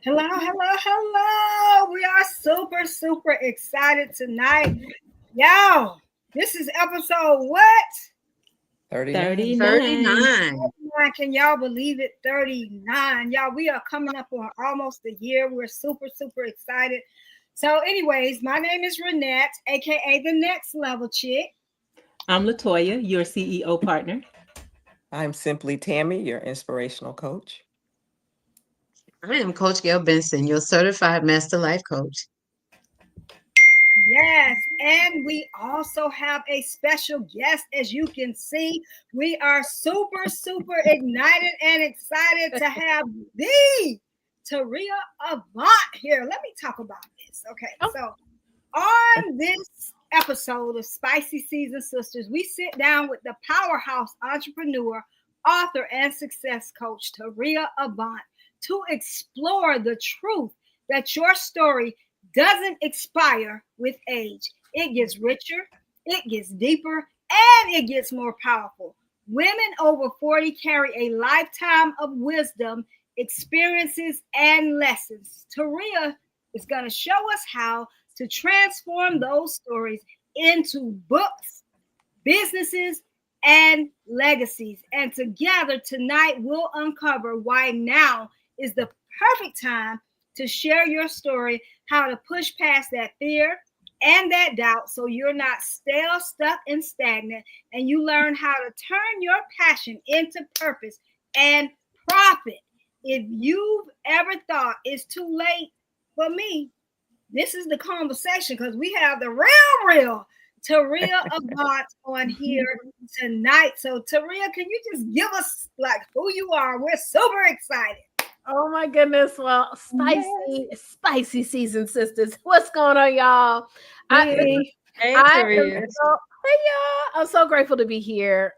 Hello, hello, hello. We are super, super excited tonight. Y'all, this is episode what? 39. 39. Can y'all believe it? 39. Y'all, we are coming up on almost a year. We're super, super excited. So, anyways, my name is Renette, aka the Next Level Chick. I'm Latoya, your CEO partner. I'm simply Tammy, your inspirational coach. I am Coach Gail Benson, your certified master life coach. Yes, and we also have a special guest. As you can see, we are super, super ignited and excited to have the Taurea Avant here. Let me talk about this. Okay, so on this episode of Spicy Season Sisters, we sit down with the powerhouse entrepreneur, author, and success coach, Taurea Avant, to explore the truth that your story doesn't expire with age. It gets richer, it gets deeper, and it gets more powerful. Women over 40 carry a lifetime of wisdom, experiences, and lessons. Taurea is going to show us how to transform those stories into books, businesses, and legacies. And together tonight, we'll uncover why now is the perfect time to share your story, how to push past that fear and that doubt so you're not stale, stuck, and stagnant, and you learn how to turn your passion into purpose and profit. If you've ever thought it's too late for me, this is the conversation because we have the real Taurea Avant on here tonight. So Taurea, can you just give us like who you are? We're super excited. Oh my goodness. Well, spicy season sisters. What's going on, y'all? Hey, Taurea. Hey y'all. I'm so grateful to be here.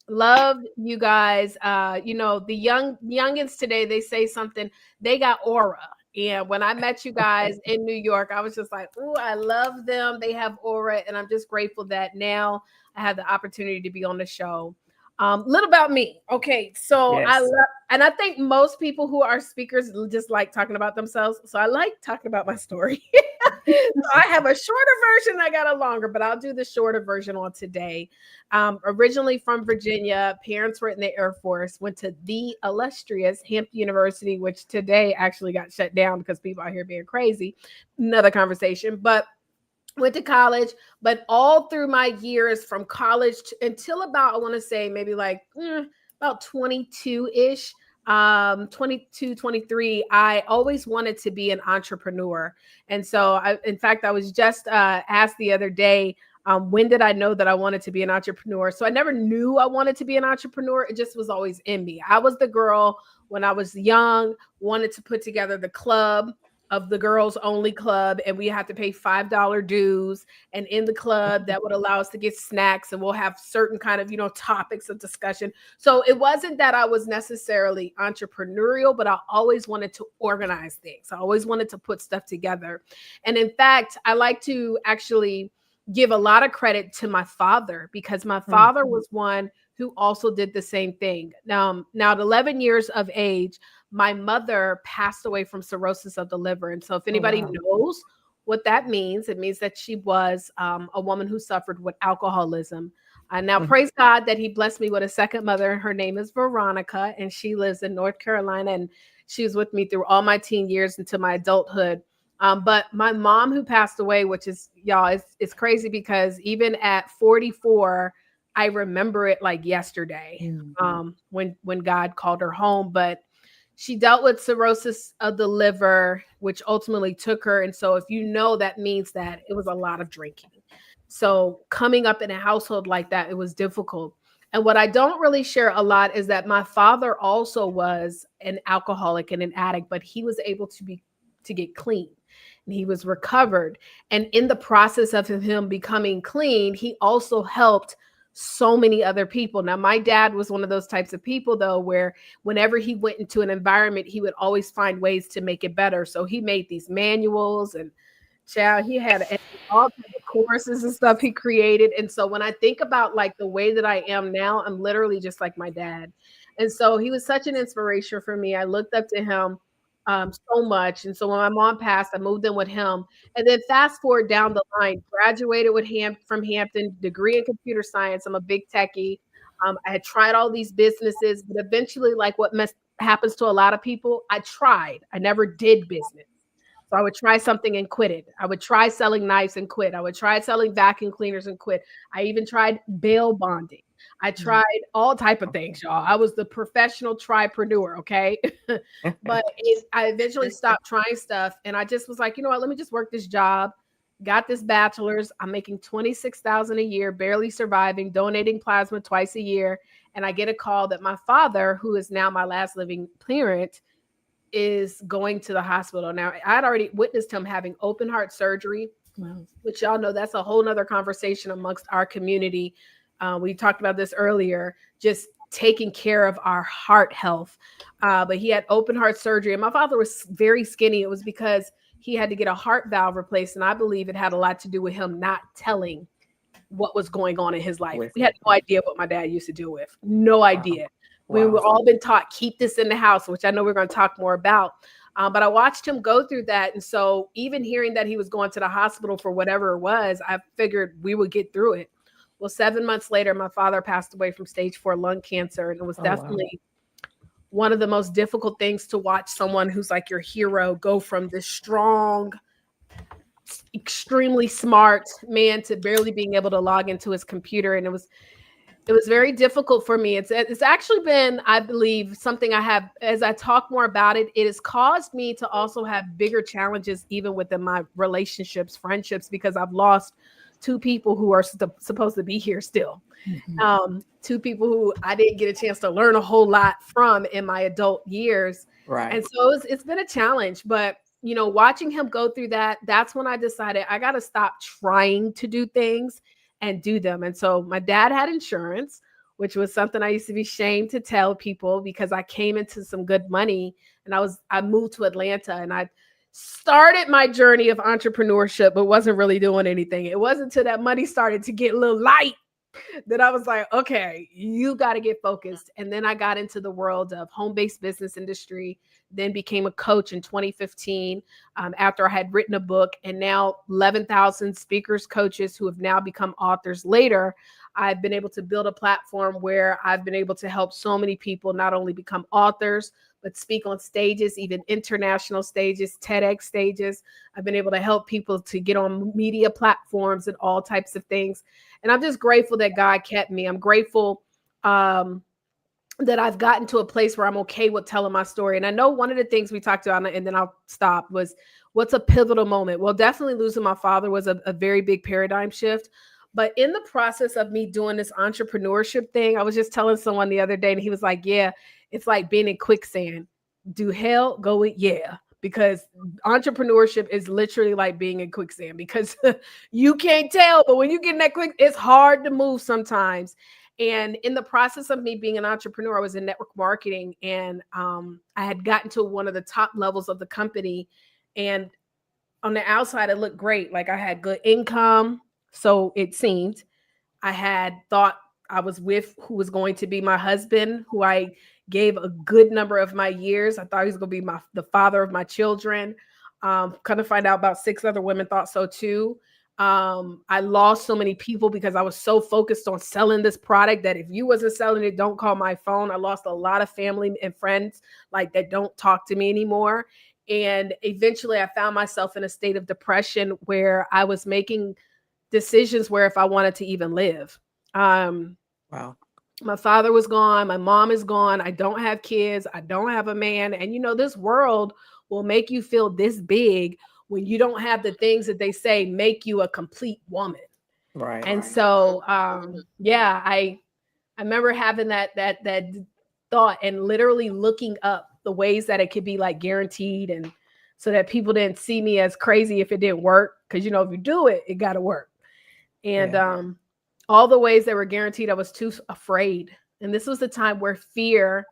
Love you guys. The youngins today, they say something, they got aura. And when I met you guys in New York, I was just like, oh, I love them. They have aura. And I'm just grateful that now I have the opportunity to be on the show. Little about me. Okay. So Yes. I think most people who are speakers just like talking about themselves. So I like talking about my story. So I have a shorter version. I got a longer, but I'll do the shorter version on today. Originally from Virginia, parents were in the Air Force, went to the illustrious Hampton University, which today actually got shut down because people out here being crazy. Another conversation, but went to college. But all through my years from college until about, I want to say maybe like about 22-ish, 22, 23, I always wanted to be an entrepreneur. And so in fact, I was just asked the other day, when did I know that I wanted to be an entrepreneur? So I never knew I wanted to be an entrepreneur. It just was always in me. I was the girl when I was young, wanted to put together the club of the girls only club, and we have to pay $5 dues. And in the club that would allow us to get snacks, and we'll have certain kind of, topics of discussion. So it wasn't that I was necessarily entrepreneurial, but I always wanted to organize things. I always wanted to put stuff together. And in fact, I like to actually give a lot of credit to my father, because my father was one who also did the same thing. Now at 11 years of age, my mother passed away from cirrhosis of the liver. And so if anybody knows what that means, it means that she was a woman who suffered with alcoholism. Now, praise God that he blessed me with a second mother. Her name is Veronica, and she lives in North Carolina. And she was with me through all my teen years into my adulthood. But my mom, who passed away, which is, y'all, it's crazy because even at 44, I remember it like yesterday, when God called her home. But she dealt with cirrhosis of the liver, which ultimately took her. And so if you know, that means that it was a lot of drinking. So coming up in a household like that, it was difficult. And what I don't really share a lot is that my father also was an alcoholic and an addict, but he was able to get clean, and he was recovered. And in the process of him becoming clean, he also helped so many other people. Now, my dad was one of those types of people, though, where whenever he went into an environment, he would always find ways to make it better. So he made these manuals, and he had all kinds of courses and stuff he created. And so when I think about like the way that I am now, I'm literally just like my dad. And so he was such an inspiration for me. I looked up to him so much. And so when my mom passed, I moved in with him. And then fast forward down the line, graduated with from Hampton, degree in computer science. I'm a big techie. I had tried all these businesses, but eventually, like what happens to a lot of people, I tried. I never did business. So I would try something and quit it. I would try selling knives and quit. I would try selling vacuum cleaners and quit. I even tried bail bonding. I tried all type of things, y'all. I was the professional tripreneur, okay? But I eventually stopped trying stuff, and I just was like, you know what? Let me just work this job. Got this bachelor's. I'm making $26,000 a year, barely surviving, donating plasma twice a year, and I get a call that my father, who is now my last living parent, is going to the hospital. Now, I'd already witnessed him having open heart surgery, which y'all know that's a whole nother conversation amongst our community. We talked about this earlier, just taking care of our heart health. But he had open heart surgery, and my father was very skinny. It was because he had to get a heart valve replaced, and I believe it had a lot to do with him not telling what was going on in his life. We had no idea what my dad used to deal with. No idea. We were all been taught, keep this in the house, which I know we're going to talk more about. But I watched him go through that. And so even hearing that he was going to the hospital for whatever it was, I figured we would get through it. Well, 7 months later, my father passed away from stage 4 lung cancer. And it was definitely one of the most difficult things to watch someone who's like your hero go from this strong, extremely smart man to barely being able to log into his computer. And it was very difficult for me. It's actually been, I believe, something I have, as I talk more about it, it has caused me to also have bigger challenges even within my relationships, friendships, because I've lost 2 people who are supposed to be here still. 2 people who I didn't get a chance to learn a whole lot from in my adult years. Right. And so it's been a challenge, but you know, watching him go through that, that's when I decided I got to stop trying to do things and do them. And so my dad had insurance, which was something I used to be ashamed to tell people because I came into some good money, and I moved to Atlanta, and I started my journey of entrepreneurship, but wasn't really doing anything. It wasn't until that money started to get a little light that I was like, okay, you got to get focused. And then I got into the world of home-based business industry, then became a coach in 2015 after I had written a book, and now 11,000 speakers, coaches who have now become authors later. I've been able to build a platform where I've been able to help so many people not only become authors, but speak on stages, even international stages, TEDx stages. I've been able to help people to get on media platforms and all types of things. And I'm just grateful that God kept me. I'm grateful that I've gotten to a place where I'm okay with telling my story. And I know one of the things we talked about, and then I'll stop, was what's a pivotal moment? Well, definitely losing my father was a very big paradigm shift. But in the process of me doing this entrepreneurship thing, I was just telling someone the other day, and he was like, yeah, it's like being in quicksand. Do hell, go with yeah. Because entrepreneurship is literally like being in quicksand, because you can't tell, but when you get in that quick, it's hard to move sometimes. And in the process of me being an entrepreneur, I was in network marketing, and I had gotten to one of the top levels of the company. And on the outside, it looked great. Like I had good income. So it seemed. I had thought I was with who was going to be my husband, who I gave a good number of my years. I thought he was going to be the father of my children. Kind of find out about 6 other women thought so too. I lost so many people because I was so focused on selling this product that if you wasn't selling it, don't call my phone. I lost a lot of family and friends like that don't talk to me anymore. And eventually I found myself in a state of depression where I was making decisions where if I wanted to even live. Wow. My father was gone. My mom is gone. I don't have kids. I don't have a man. And you know, this world will make you feel this big when you don't have the things that they say make you a complete woman. Right. And so, yeah, I remember having that thought and literally looking up the ways that it could be like guaranteed, and so that people didn't see me as crazy if it didn't work. Because, you know, if you do it, it got to work. And all the ways that were guaranteed, I was too afraid. And this was the time where fear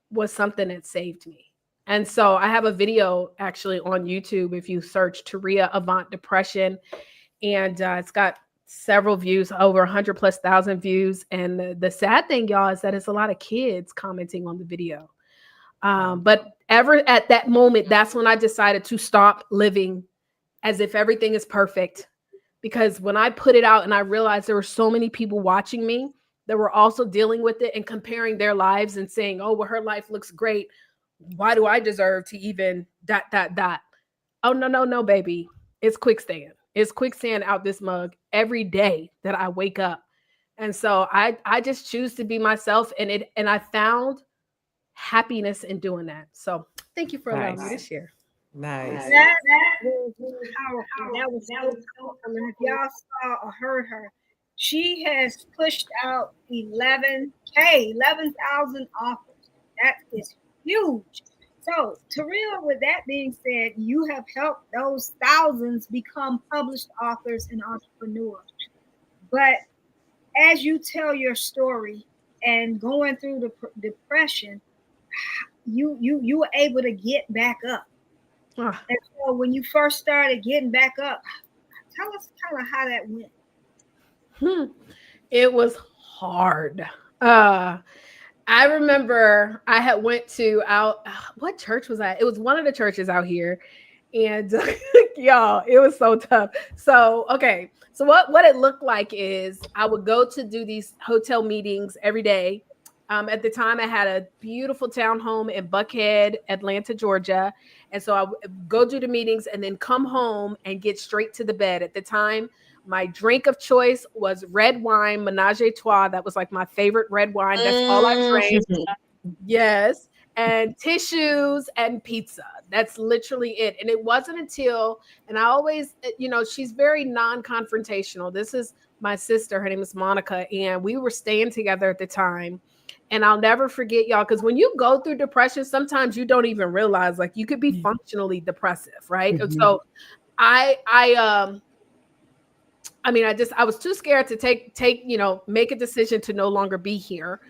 was something that saved me. And so I have a video actually on YouTube. If you search Taurea Avant depression, and it's got several views, over 100,000+ views. And the sad thing, y'all, is that it's a lot of kids commenting on the video. But ever at that moment, that's when I decided to stop living as if everything is perfect. Because when I put it out and I realized there were so many people watching me that were also dealing with it and comparing their lives and saying, oh, well, her life looks great. Why do I deserve to even ... Oh, no, baby. It's quicksand. It's quicksand out this mug every day that I wake up. And so I just choose to be myself, and I found happiness in doing that. So thank you for allowing me to share. Nice. That was really powerful. That was so powerful. And if y'all saw or heard her, she has pushed out 11,000 authors. That is huge. So, Taurea, with that being said, you have helped those thousands become published authors and entrepreneurs. But as you tell your story and going through the depression, you were able to get back up. And so when you first started getting back up, tell us kind of how that went. It was hard. I remember I had went to what church was that? It was one of the churches out here. And y'all, it was so tough. So, okay. So what it looked like is I would go to do these hotel meetings every day. At the time, I had a beautiful townhome in Buckhead, Atlanta, Georgia. And so I would go do the meetings and then come home and get straight to the bed. At the time, my drink of choice was red wine, Menage a Trois. That was like my favorite red wine. That's all I drank. Yes. And tissues and pizza. That's literally it. And it wasn't until, and I always, she's very non-confrontational. This is my sister. Her name is Monica. And we were staying together at the time. And I'll never forget, y'all, because when you go through depression, sometimes you don't even realize, like, you could be functionally depressive, right? Mm-hmm. So I was too scared to make a decision to no longer be here.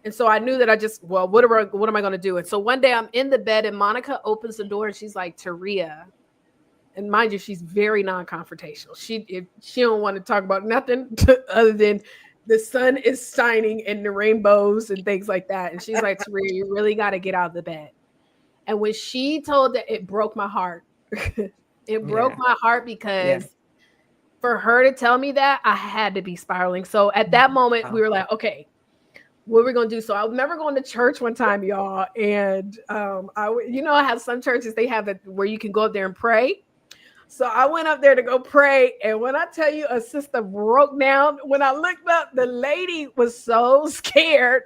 And so I knew that what am I going to do? And so one day I'm in the bed and Monica opens the door and she's like, Taurea. And mind you, she's very non-confrontational. She don't want to talk about nothing other than the sun is shining and the rainbows and things like that. And she's like, Taurea, you really got to get out of the bed. And when she told that, it broke my heart. It broke my heart because for her to tell me that, I had to be spiraling. So at that moment, we were like, okay, what are we going to do? So I remember going to church one time, y'all. And I have some churches, they have it where you can go up there and pray. So I went up there to go pray. And when I tell you a sister broke down, when I looked up, the lady was so scared.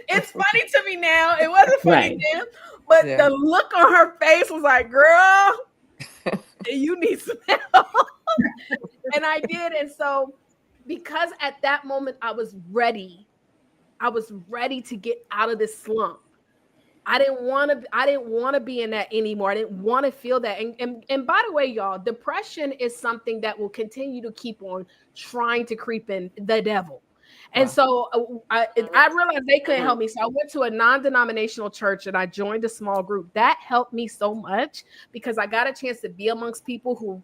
It's funny to me now. It wasn't funny then. But the look on her face was like, girl, you need some help. And I did. And so because at that moment I was ready to get out of this slump. I didn't want to be in that anymore. I didn't want to feel that. And by the way, y'all, depression is something that will continue to keep on trying to creep in, the devil. And so I realized they couldn't help me. So I went to a non-denominational church and I joined a small group. That helped me so much because I got a chance to be amongst people who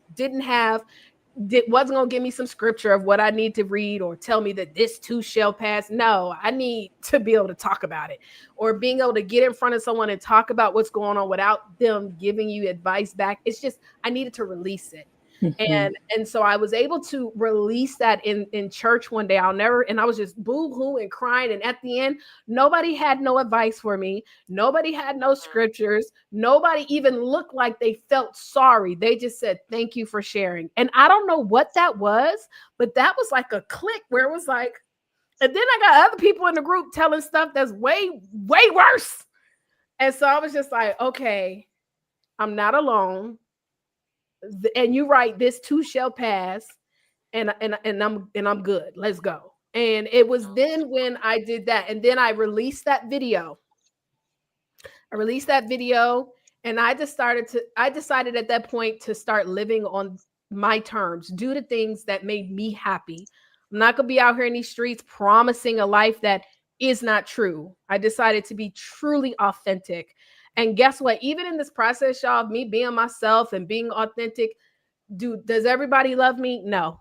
wasn't going to give me some scripture of what I need to read or tell me that this too shall pass. No, I need to be able to talk about it, or being able to get in front of someone and talk about what's going on without them giving you advice back. It's just, I needed to release it. Mm-hmm. And so I was able to release that in church one day. And I was just boo-hoo and crying. And at the end, nobody had no advice for me. Nobody had no scriptures. Nobody even looked like they felt sorry. They just said, thank you for sharing. And I don't know what that was, but that was like a click where it was like, and then I got other people in the group telling stuff that's way, way worse. And so I was just like, okay, I'm not alone. And you're right, this too shall pass, and I'm good. Let's go. And it was then when I did that, and then I released that video. And I decided at that point to start living on my terms, do the things that made me happy. I'm not gonna be out here in these streets promising a life that is not true. I decided to be truly authentic. And guess what? Even in this process, y'all, of me being myself and being authentic, does everybody love me? No.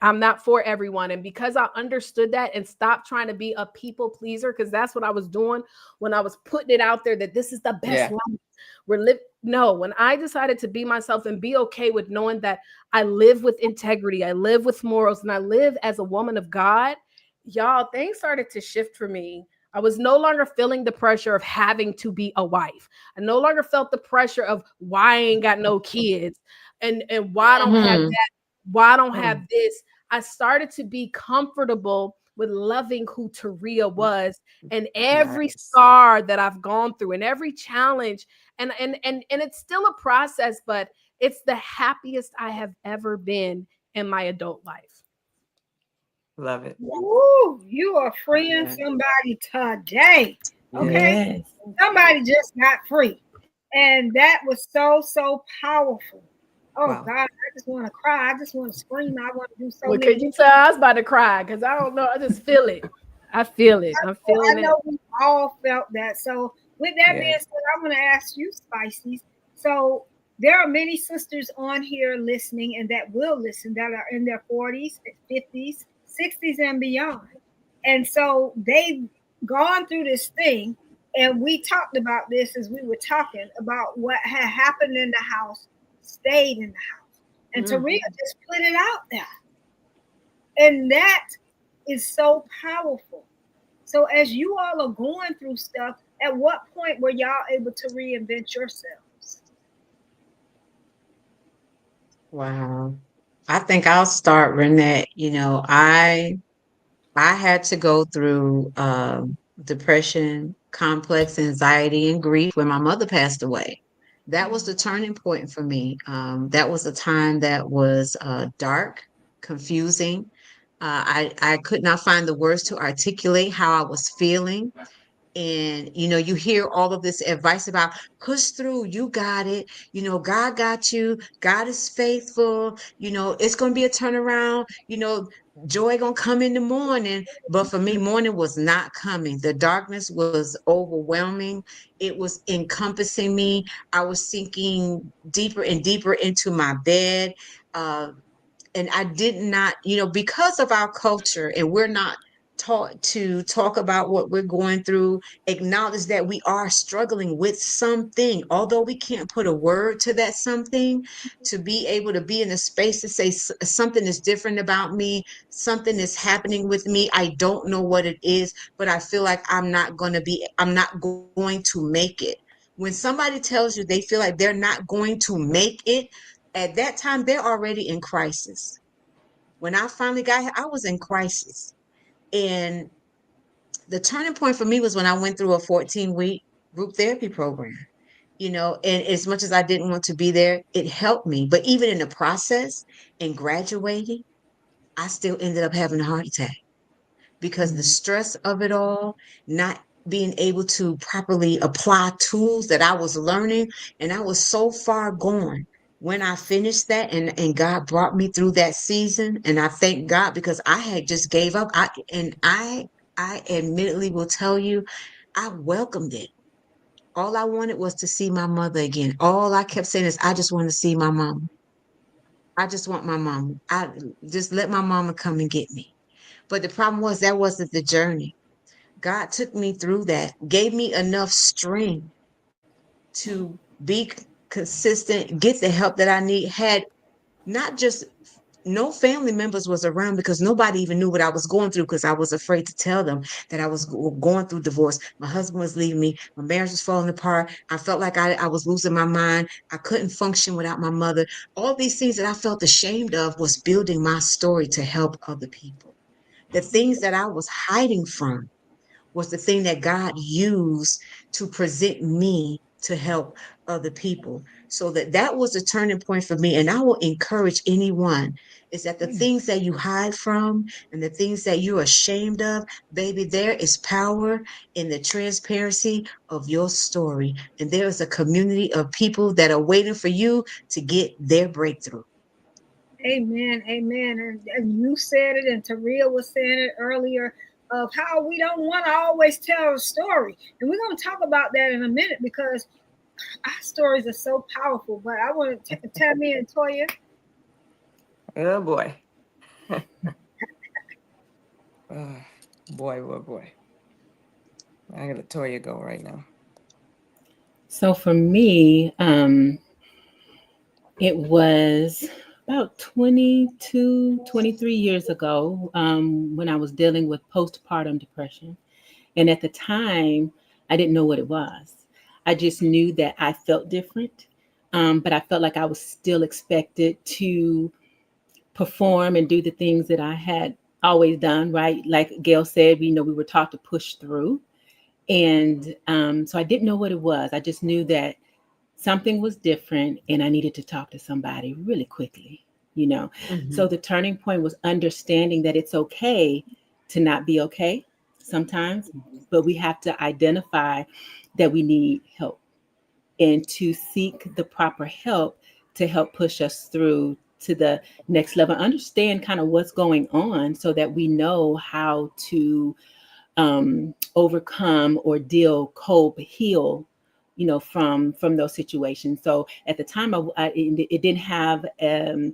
I'm not for everyone. And because I understood that and stopped trying to be a people pleaser, because that's what I was doing when I was putting it out there that this is the best life. No, when I decided to be myself and be okay with knowing that I live with integrity, I live with morals, and I live as a woman of God, y'all, things started to shift for me. I was no longer feeling the pressure of having to be a wife. I no longer felt the pressure of why I ain't got no kids and why I don't have that, why I don't have this. I started to be comfortable with loving who Taurea was, and every scar that I've gone through and every challenge, and it's still a process, but it's the happiest I have ever been in my adult life. Love it. Ooh, you are freeing somebody today. Okay. Yes. Somebody just got free. And that was so powerful. Oh Wow. God, I just want to cry. I just want to scream. I want to do so Well, many. could you tell I was about to cry? Because I don't know. I just feel it. I feel it. I'm feeling I know we all felt that. So with that being said, I want to ask you, Spices. So there are many sisters on here listening and that will listen that are in their 40s, 50s, 60s, and beyond. And so they've gone through this thing. And we talked about this as we were talking about what had happened in the house, stayed in the house. And Taurea just put it out there. And that is so powerful. So as you all are going through stuff, at what point were y'all able to reinvent yourselves? Wow. I think I'll start, Renette. You know, I had to go through depression, complex anxiety, and grief when my mother passed away. That was the turning point for me. That was a time that was dark, confusing. I could not find the words to articulate how I was feeling. And you know, you hear all of this advice about push through, you got it, you know, God got you, God is faithful, you know, it's gonna be a turnaround, you know, joy gonna come in the morning. But for me, morning was not coming. The darkness was overwhelming, it was encompassing me. I was sinking deeper and deeper into my bed. And I did not, you know, because of our culture, and we're not taught to talk about what we're going through, acknowledge that we are struggling with something, although we can't put a word to that something, to be able to be in a space to say something is different about me, something is happening with me. I don't know what it is, but I feel like I'm not going to make it. When somebody tells you they feel like they're not going to make it, at that time, they're already in crisis. When I finally got here, I was in crisis. And the turning point for me was when I went through a 14-week group therapy program, you know, and as much as I didn't want to be there, it helped me. But even in the process and graduating, I still ended up having a heart attack because the stress of it all, not being able to properly apply tools that I was learning, and I was so far gone when I finished that, and God brought me through that season. And I thank God because I had just gave up. I admittedly will tell you, I welcomed it. All I wanted was to see my mother again. All I kept saying is, I just want to see my mom. I just want my mom. I just let my mama come and get me. But the problem was that wasn't the journey. God took me through that, gave me enough strength to be consistent, get the help that I need. Had not just no family members was around because nobody even knew what I was going through because I was afraid to tell them that I was going through divorce. My husband was leaving me. My marriage was falling apart. I felt like I was losing my mind. I couldn't function without my mother. All these things that I felt ashamed of was building my story to help other people. The things that I was hiding from was the thing that God used to present me to help other people. So that was a turning point for me. And I will encourage anyone is that the things that you hide from and the things that you're ashamed of, baby, there is power in the transparency of your story. And there is a community of people that are waiting for you to get their breakthrough. Amen, amen. And you said it, and Taurea was saying it earlier of how we don't want to always tell a story. And we're going to talk about that in a minute because our stories are so powerful. But I want to tell me and Toya. Oh boy. Boy. I gotta Toya go right now. So for me, it was about 22, 23 years ago when I was dealing with postpartum depression. And at the time, I didn't know what it was. I just knew that I felt different, but I felt like I was still expected to perform and do the things that I had always done, right? Like Gail said, we were taught to push through. And so I didn't know what it was. I just knew that something was different and I needed to talk to somebody really quickly. So the turning point was understanding that it's okay to not be okay sometimes, but we have to identify that we need help and to seek the proper help to help push us through to the next level, understand kind of what's going on so that we know how to overcome or deal, cope, heal, from those situations. So at the time, it didn't have a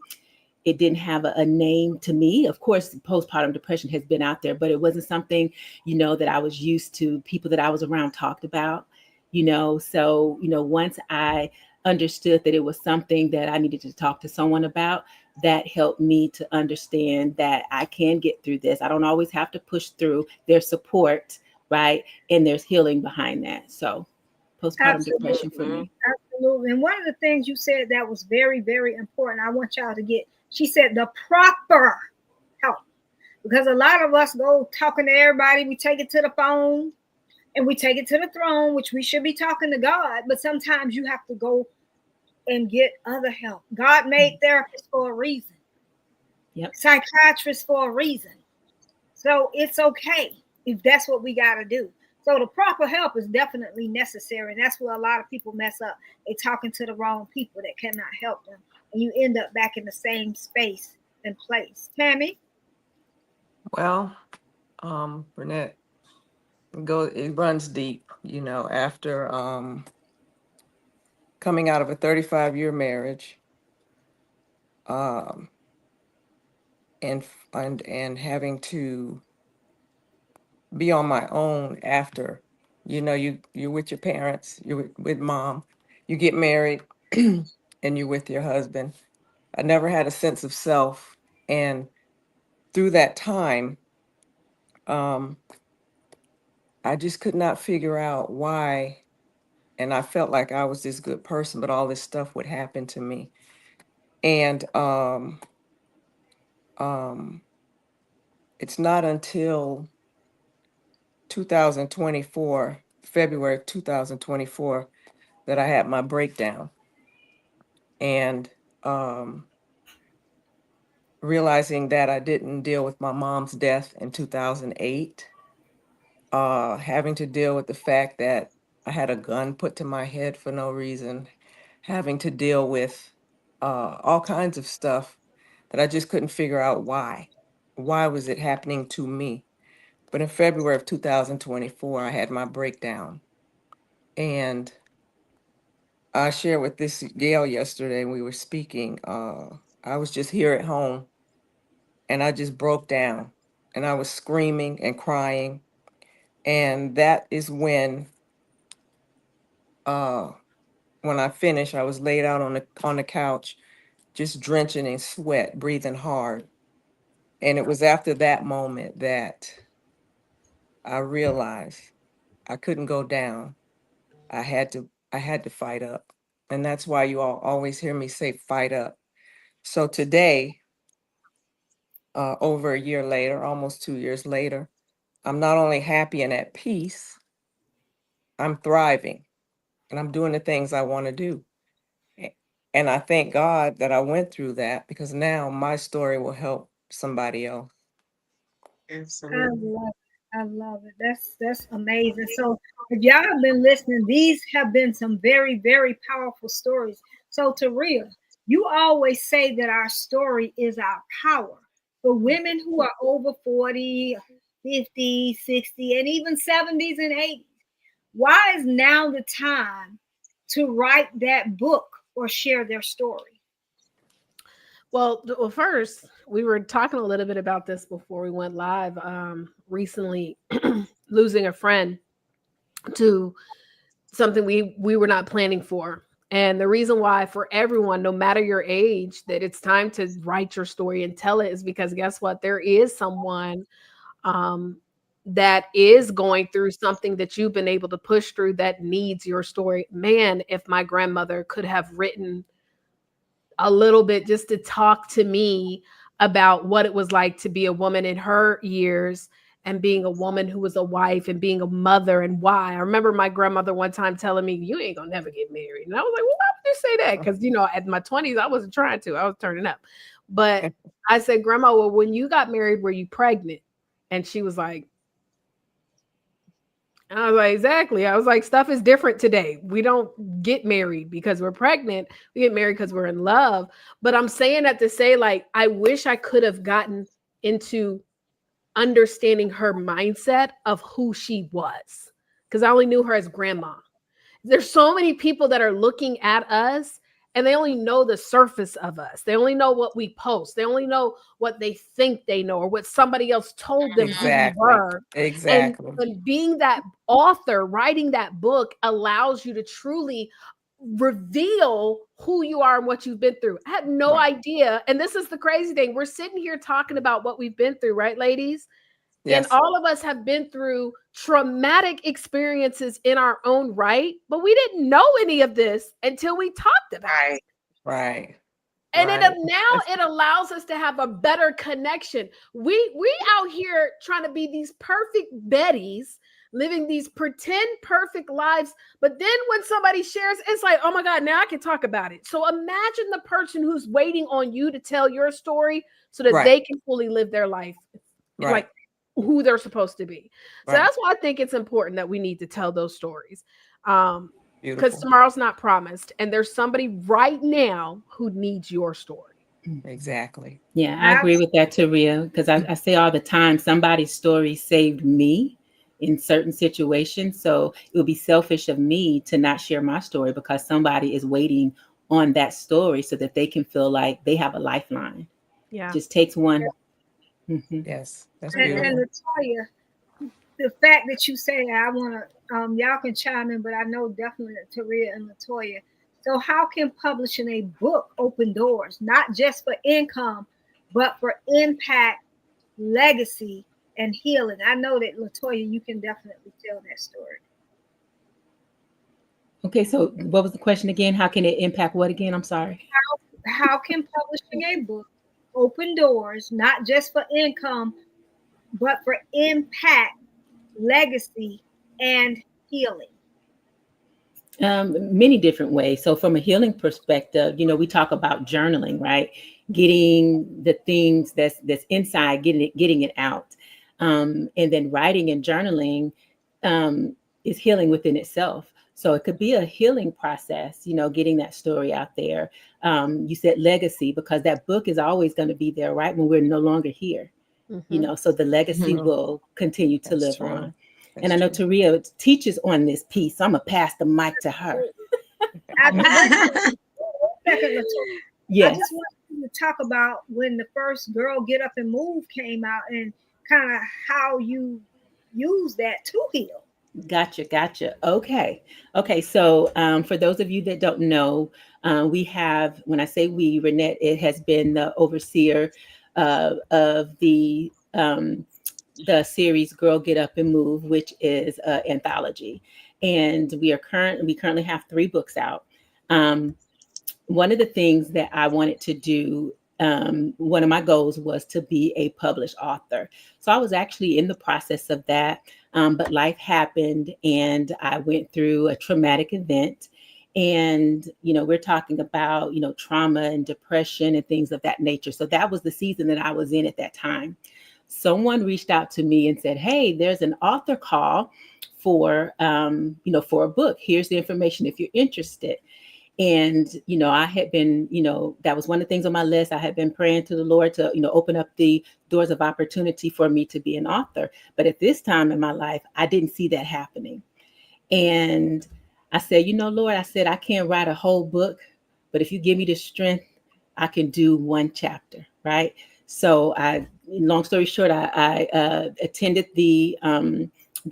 name to me. Of course, postpartum depression has been out there, but it wasn't something, that I was used to. People that I was around talked about. So once I understood that it was something that I needed to talk to someone about, that helped me to understand that I can get through this. I don't always have to push through. There's support, right? And there's healing behind that. So postpartum depression for me. Absolutely. And one of the things you said that was very, very important, I want y'all to get, she said the proper help. Because a lot of us go talking to everybody, we take it to the phone and we take it to the throne, which we should be talking to God. But sometimes you have to go and get other help. God made therapists for a reason. Yep. Psychiatrists for a reason. So it's okay if that's what we got to do. So the proper help is definitely necessary. And that's where a lot of people mess up. They're talking to the wrong people that cannot help them. And you end up back in the same space and place. Tammy? Well, Burnett, it runs deep, after coming out of a 35-year marriage, and having to be on my own after, you're with your parents, you're with mom, you get married, and you're with your husband. I never had a sense of self, and through that time, I just could not figure out why. And I felt like I was this good person, but all this stuff would happen to me. And it's not until 2024, February of 2024, that I had my breakdown. And realizing that I didn't deal with my mom's death in 2008, having to deal with the fact that I had a gun put to my head for no reason, having to deal with all kinds of stuff that I just couldn't figure out why. Why was it happening to me? But in February of 2024, I had my breakdown. And I shared with this Gail yesterday, and we were speaking. I was just here at home and I just broke down and I was screaming and crying. And that is when I finished, I was laid out on the couch, just drenching in sweat, breathing hard. And it was after that moment that I realized I couldn't go down. I had to fight up. And that's why you all always hear me say fight up. So today, over a year later, almost 2 years later, I'm not only happy and at peace, I'm thriving and I'm doing the things I want to do. And I thank God that I went through that, because now my story will help somebody else. I Absolutely. love it. I love it. That's amazing. So if y'all have been listening, these have been some very, very powerful stories. So Taurea, you always say that our story is our power. For women who are over 40, 50, 60, and even 70s and 80s, why is now the time to write that book or share their story? Well, first, we were talking a little bit about this before we went live. Recently, losing a friend to something we were not planning for. And the reason why, for everyone, no matter your age, that it's time to write your story and tell it is because guess what? There is someone um, that is going through something that you've been able to push through that needs your story. Man, if my grandmother could have written a little bit just to talk to me about what it was like to be a woman in her years and being a woman who was a wife and being a mother and why. I remember my grandmother one time telling me, "You ain't gonna never get married." And I was like, "Well, why would you say that?" Because, at my 20s, I wasn't trying to, I was turning up. But I said, "Grandma, well, when you got married, were you pregnant?" And she was like, I was like, exactly. I was like, stuff is different today. We don't get married because we're pregnant. We get married because we're in love. But I'm saying that to say, like, I wish I could have gotten into understanding her mindset of who she was because I only knew her as grandma. There's so many people that are looking at us and they only know the surface of us. They only know what we post. They only know what they think they know or what somebody else told them who we Exactly. were. And, Exactly. and being that author, writing that book allows you to truly reveal who you are and what you've been through. I had no Right. idea. And this is the crazy thing. We're sitting here talking about what we've been through, right, ladies? And Yes. all of us have been through traumatic experiences in our own right, but we didn't know any of this until we talked about it. Right. And Right. now it allows us to have a better connection. We out here trying to be these perfect Bettys, living these pretend perfect lives. But then when somebody shares, it's like, oh my God, now I can talk about it. So imagine the person who's waiting on you to tell your story so that Right. they can fully live their life Right. like who they're supposed to be. So Right. that's why I think it's important that we need to tell those stories. Because Beautiful. tomorrow's not promised. And there's somebody right now who needs your story. Exactly. Yeah, I agree with that, Taurea, because I say all the time, somebody's story saved me in certain situations. So it would be selfish of me to not share my story because somebody is waiting on that story so that they can feel like they have a lifeline. Yeah. Just takes one. Mm-hmm. Yes. That's And beautiful. Natalia, the fact that you say that, I want to, y'all can chime in, but I know definitely that Taurea and Latoya. So how can publishing a book open doors, not just for income, but for impact, legacy, and healing? I know that Latoya, you can definitely tell that story. Okay, so what was the question again? How can it impact what again? I'm sorry. How can publishing a book open doors, not just for income, but for impact, legacy, and healing? Many different ways. So from a healing perspective, we talk about journaling, right? Getting the things that's inside, getting it out. And then writing and journaling is healing within itself. So it could be a healing process, getting that story out there. You said legacy because that book is always going to be there, right? When we're no longer here, so the legacy will continue to live on. And I know Taurea teaches on this piece, so I'm going to pass the mic to her. Yes. I just want you to talk about when the first Girl Get Up and Move came out and kind of how you use that to heal. Gotcha. Okay. So for those of you that don't know, we have, when I say we, Renette, it has been the overseer of the series Girl Get Up and Move, which is an anthology. And we currently have 3 books out. One of the things that I wanted to do, one of my goals was to be a published author. So I was actually in the process of that, but life happened and I went through a traumatic event. And, we're talking about, trauma and depression and things of that nature. So that was the season that I was in at that time. Someone reached out to me and said, hey, there's an author call for a book. Here's the information if you're interested. And, I had been, that was one of the things on my list. I had been praying to the Lord to, open up the doors of opportunity for me to be an author. But at this time in my life, I didn't see that happening. And I said, Lord, I said, I can't write a whole book, but if you give me the strength I can do one chapter, right? So long story short, I attended the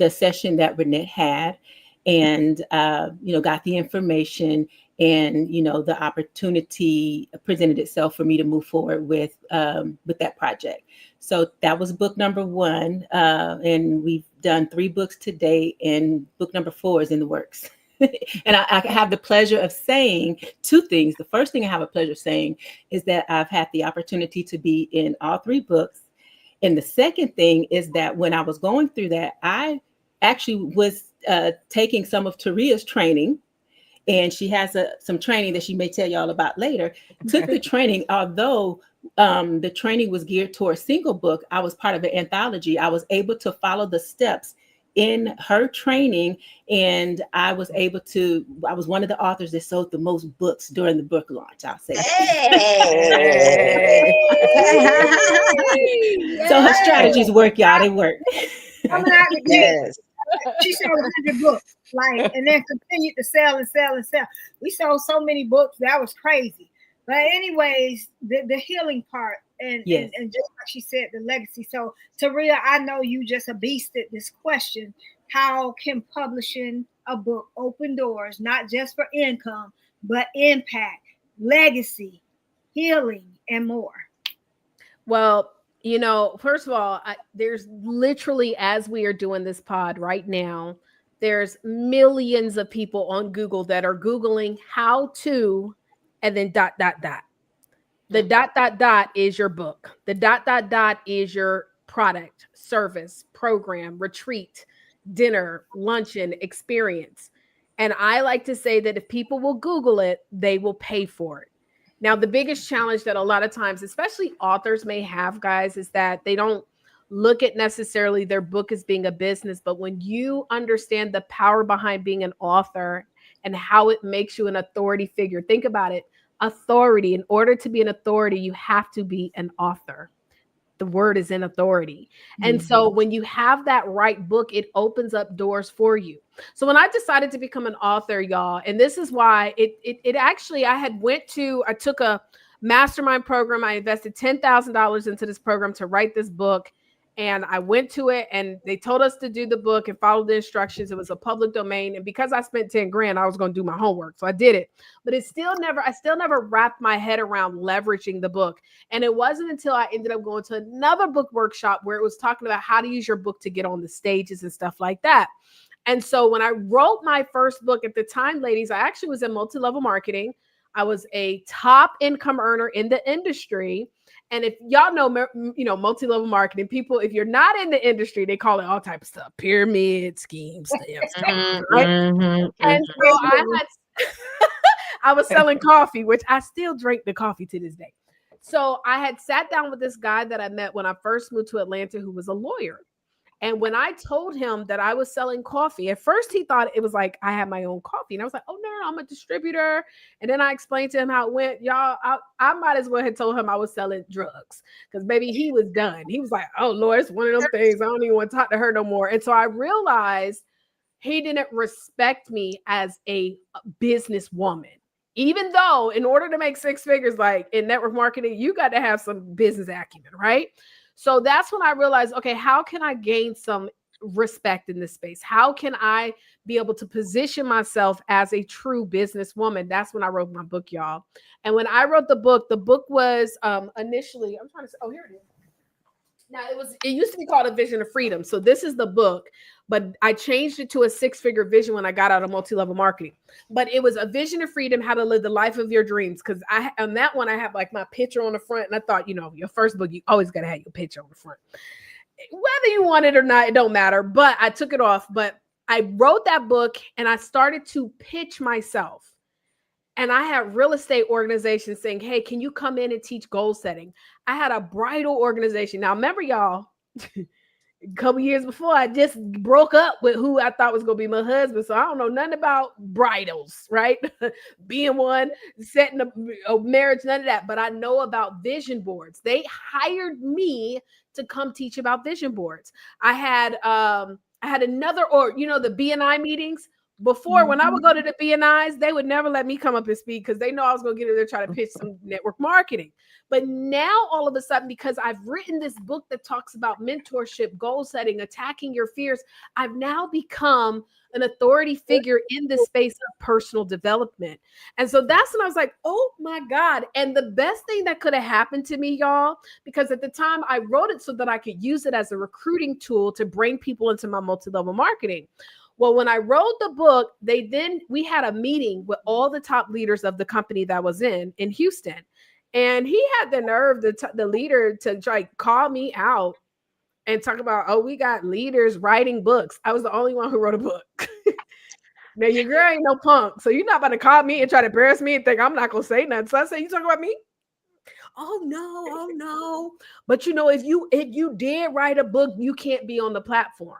session that Renette had, and got the information, and the opportunity presented itself for me to move forward with that project. So that was book number one, and we've done 3 books to date, and book number 4 is in the works. And I have the pleasure of saying 2 things. The first thing I have a pleasure of saying is that I've had the opportunity to be in all 3 books. And the second thing is that when I was going through that, I actually was taking some of Taurea's training, and she has some training that she may tell y'all about later. Took the training, although the training was geared towards single book. I was part of an anthology. I was able to follow the steps in her training, and I was one of the authors that sold the most books during the book launch, I'll say. Hey. So her strategies work, y'all. They work. Coming out the gate, Yes. she sold 100 books, and then continued to sell and sell and sell. We sold so many books, that was crazy. But anyways, the healing part, and Yes. and just like she said, the legacy. So Taurea, I know you just a beast at this question. How can publishing a book open doors, not just for income, but impact, legacy, healing, and more? Well, first of all, there's literally, as we are doing this pod right now, there's millions of people on Google that are Googling how to, and then ... The ... is your book. The ... is your product, service, program, retreat, dinner, luncheon, experience. And I like to say that if people will Google it, they will pay for it. Now, the biggest challenge that a lot of times, especially authors may have, guys, is that they don't look at necessarily their book as being a business. But when you understand the power behind being an author and how it makes you an authority figure, think about it. Authority. In order to be an authority, you have to be an author. The word is in authority. And so when you have that right book, it opens up doors for you. So when I decided to become an author, y'all, and this is why it actually, I took a mastermind program. I invested $10,000 into this program to write this book. And I went to it, and they told us to do the book and follow the instructions. It was a public domain. And because I spent 10 grand, I was going to do my homework. So I did it, but I still never wrapped my head around leveraging the book. And it wasn't until I ended up going to another book workshop where it was talking about how to use your book to get on the stages and stuff like that. And so when I wrote my first book at the time, ladies, I actually was in multi-level marketing. I was a top income earner in the industry. And if y'all know, multi-level marketing, people, if you're not in the industry, they call it all type of stuff, pyramid schemes, right? And so I was selling coffee, which I still drink the coffee to this day. So I had sat down with this guy that I met when I first moved to Atlanta, who was a lawyer. And when I told him that I was selling coffee, at first he thought it was like I had my own coffee. And I was like, oh, no, I'm a distributor. And then I explained to him how it went. Y'all, I might as well have told him I was selling drugs, because maybe he was done. He was like, oh, Lord, it's one of them things. I don't even want to talk to her no more. And so I realized he didn't respect me as a businesswoman. Even though in order to make 6 figures, like in network marketing, you got to have some business acumen, right? So that's when I realized, okay, how can I gain some respect in this space? How can I be able to position myself as a true businesswoman? That's when I wrote my book, y'all. And when I wrote the book was initially, I'm trying to say, oh, here it is. Now it used to be called A Vision of Freedom. So this is the book, but I changed it to a 6-figure vision when I got out of multi-level marketing. But it was A Vision of Freedom, how to live the life of your dreams. Because on that one, I have like my picture on the front. And I thought, your first book, you always got to have your picture on the front. Whether you want it or not, it don't matter. But I took it off. But I wrote that book and I started to pitch myself. And I had real estate organizations saying, hey, can you come in and teach goal setting? I had a bridal organization. Now, remember, y'all, a couple years before, I just broke up with who I thought was going to be my husband. So I don't know nothing about bridals, right? Being one, setting a marriage, none of that. But I know about vision boards. They hired me to come teach about vision boards. I had another, the BNI meetings. Before, when I would go to the BNIs, they would never let me come up and speak because they know I was going to get in there trying to pitch some network marketing. But now all of a sudden, because I've written this book that talks about mentorship, goal setting, attacking your fears, I've now become an authority figure in the space of personal development. And so that's when I was like, oh my God. And the best thing that could have happened to me, y'all, because at the time I wrote it so that I could use it as a recruiting tool to bring people into my multi-level marketing. Well, when I wrote the book, we had a meeting with all the top leaders of the company that was in Houston. And he had the nerve, the leader, to try call me out and talk about, oh, we got leaders writing books. I was the only one who wrote a book. Now, your girl ain't no punk. So you're not about to call me and try to embarrass me and think I'm not going to say nothing. So I said, you talking about me? Oh no. But if you did write a book, you can't be on the platform.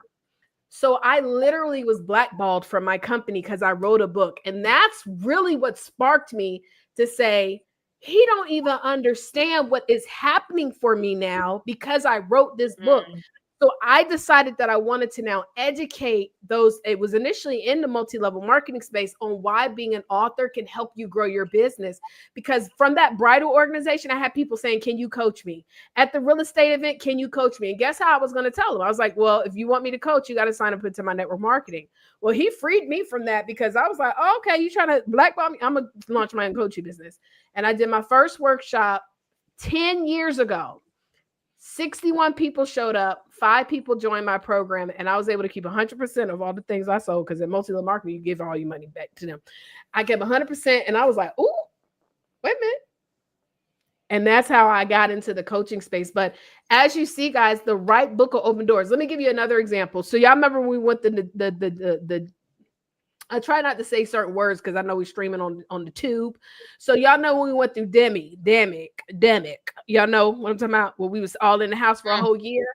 So I literally was blackballed from my company because I wrote a book. And that's really what sparked me to say, he don't even understand what is happening for me now because I wrote this book. So I decided that I wanted to now educate those. It was initially in the multi-level marketing space on why being an author can help you grow your business. Because from that bridal organization, I had people saying, can you coach me? At the real estate event, can you coach me? And guess how I was going to tell them? I was like, well, if you want me to coach, you got to sign up into my network marketing. Well, he freed me from that because I was like, oh, okay, you trying to blackball me? I'm going to launch my own coaching business. And I did my first workshop 10 years ago. 61 people showed up, 5 people joined my program, and I was able to keep 100% of all the things I sold because at multi-level marketing, you give all your money back to them. I kept 100%, and I was like, ooh, wait a minute. And that's how I got into the coaching space. But as you see, guys, the right book will open doors. Let me give you another example. So y'all remember when we went to the I try not to say certain words because I know we're streaming on the tube. So y'all know when we went through demic. Y'all know what I'm talking about? When we was all in the house for a whole year.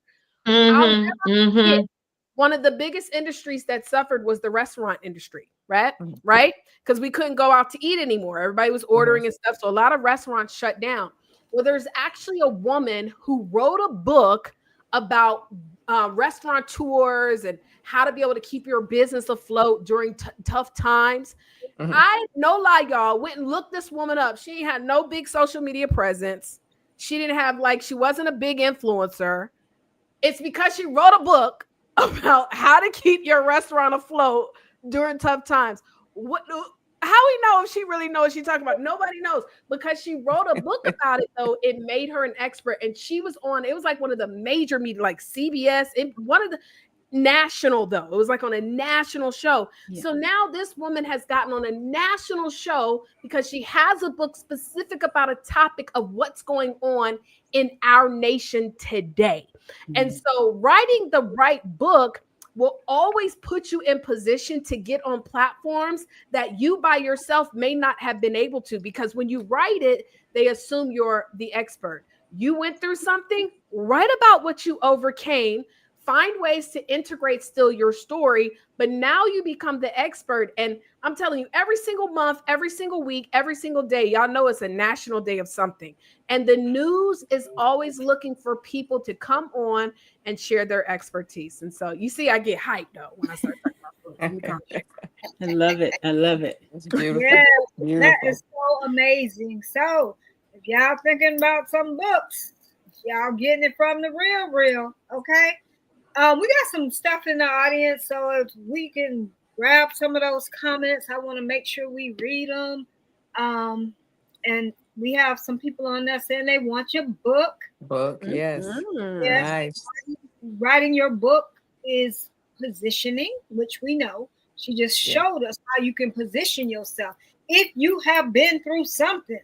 I'll never forget, one of the biggest industries that suffered was the restaurant industry, right? Right? Because we couldn't go out to eat anymore. Everybody was ordering and stuff. So a lot of restaurants shut down. Well, there's actually a woman who wrote a book about restaurateurs and how to be able to keep your business afloat during tough times. I, no lie, y'all, went and looked this woman up. She had no big social media presence. She didn't have she wasn't a big influencer. It's because she wrote a book about how to keep your restaurant afloat during tough times. How we know if she really knows what she's talking about? Nobody knows, because she wrote a book about it, though. It made her an expert. And she was on, it was like one of the major media, like CBS, one of the national, though. It was like on a national show. Yeah. So now this woman has gotten on a national show because she has a book specific about a topic of what's going on in our nation today. And so writing the right book will always put you in position to get on platforms that you by yourself may not have been able to, because when you write it, they assume you're the expert. You went through something, write about what you overcame, find ways to integrate still your story, but now you become the expert. And I'm telling you, every single month, every single week, every single day, y'all know it's a national day of something. And the news is always looking for people to come on and share their expertise. And so you see, I get hyped though when I start talking about books. I love it. I love it. It's beautiful. Yeah, Beautiful. that is so amazing. So if y'all thinking about some books, y'all getting it from the real, okay? We got some stuff in the audience, so if we can grab some of those comments, I want to make sure we read them. And we have some people on there saying they want your book. Yes. Yes. Nice. Writing your book is positioning, which we know. She just showed us how you can position yourself. If you have been through something,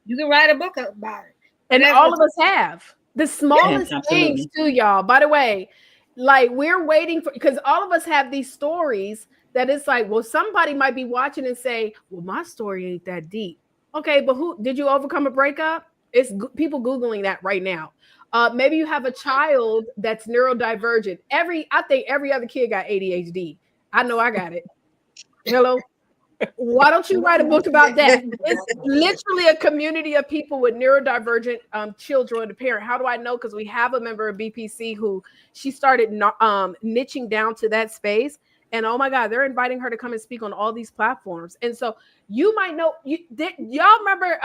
you can write a book about it. And all of us have. The smallest things too, y'all. By the way, like we're waiting for, because all of us have these stories that it's like, well, somebody might be watching and say, well, my story ain't that deep. Okay, but who did you overcome a breakup? It's people Googling that right now. Maybe you have a child that's neurodivergent. I think every other kid got ADHD. I know I got it. Hello. Why don't you write a book about that? It's literally a community of people with neurodivergent children and a parent. How do I know? Because we have a member of BPC who she started niching down to that space. And oh my God, they're inviting her to come and speak on all these platforms. And so you might know, y'all remember,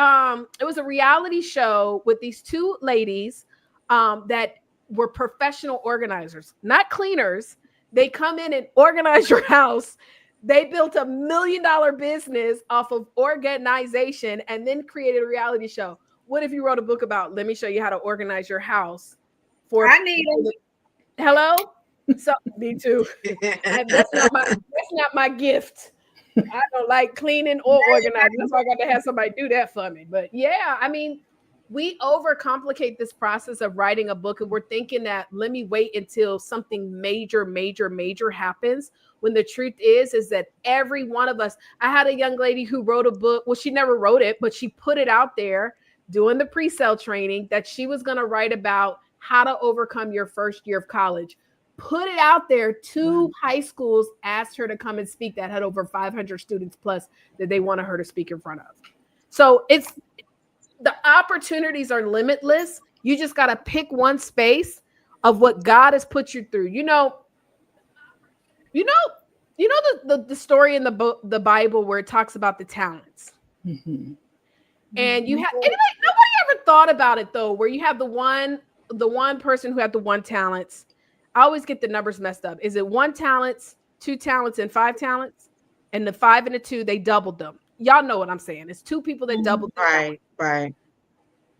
it was a reality show with these two ladies that were professional organizers, not cleaners. They come in and organize your house. They built $1 million business off of organization and then created a reality show. What if you wrote a book about, let me show you how to organize your house for I need them. Hello? So me too. That's not my gift. I don't like cleaning or organizing. That's why I got to have somebody do that for me. But yeah, I mean, we overcomplicate this process of writing a book, and we're thinking that let me wait until something major happens. When the truth is that every one of us, I had a young lady who wrote a book. Well, she never wrote it, but she put it out there doing the pre-sale training that she was going to write about how to overcome your first year of college. Put it out there. Two high schools asked her to come and speak that had over 500 students plus that they wanted her to speak in front of. So it's the opportunities are limitless. You just got to pick one space of what God has put you through. You know the story in the Bible where it talks about the talents. Mm-hmm. And you have nobody ever thought about it though, where you have the one person who had the one talents. I always get the numbers messed up. Is it 1 talent, 2 talents, and 5 talents? And the 5 and the 2, they doubled them. Y'all know what I'm saying. It's 2 people that doubled them. Right.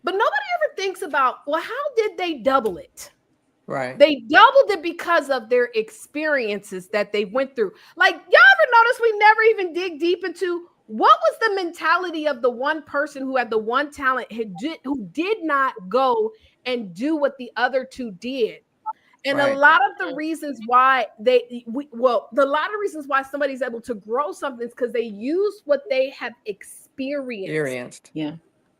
But nobody ever thinks about, well, how did they double it? Right. They doubled it because of their experiences that they went through. Like, y'all ever notice we never even dig deep into what was the mentality of the one person who had the one talent who did not go and do what the other 2 did? And a lot of the reasons why reasons why somebody's able to grow something is because they use what they have experienced. Yeah.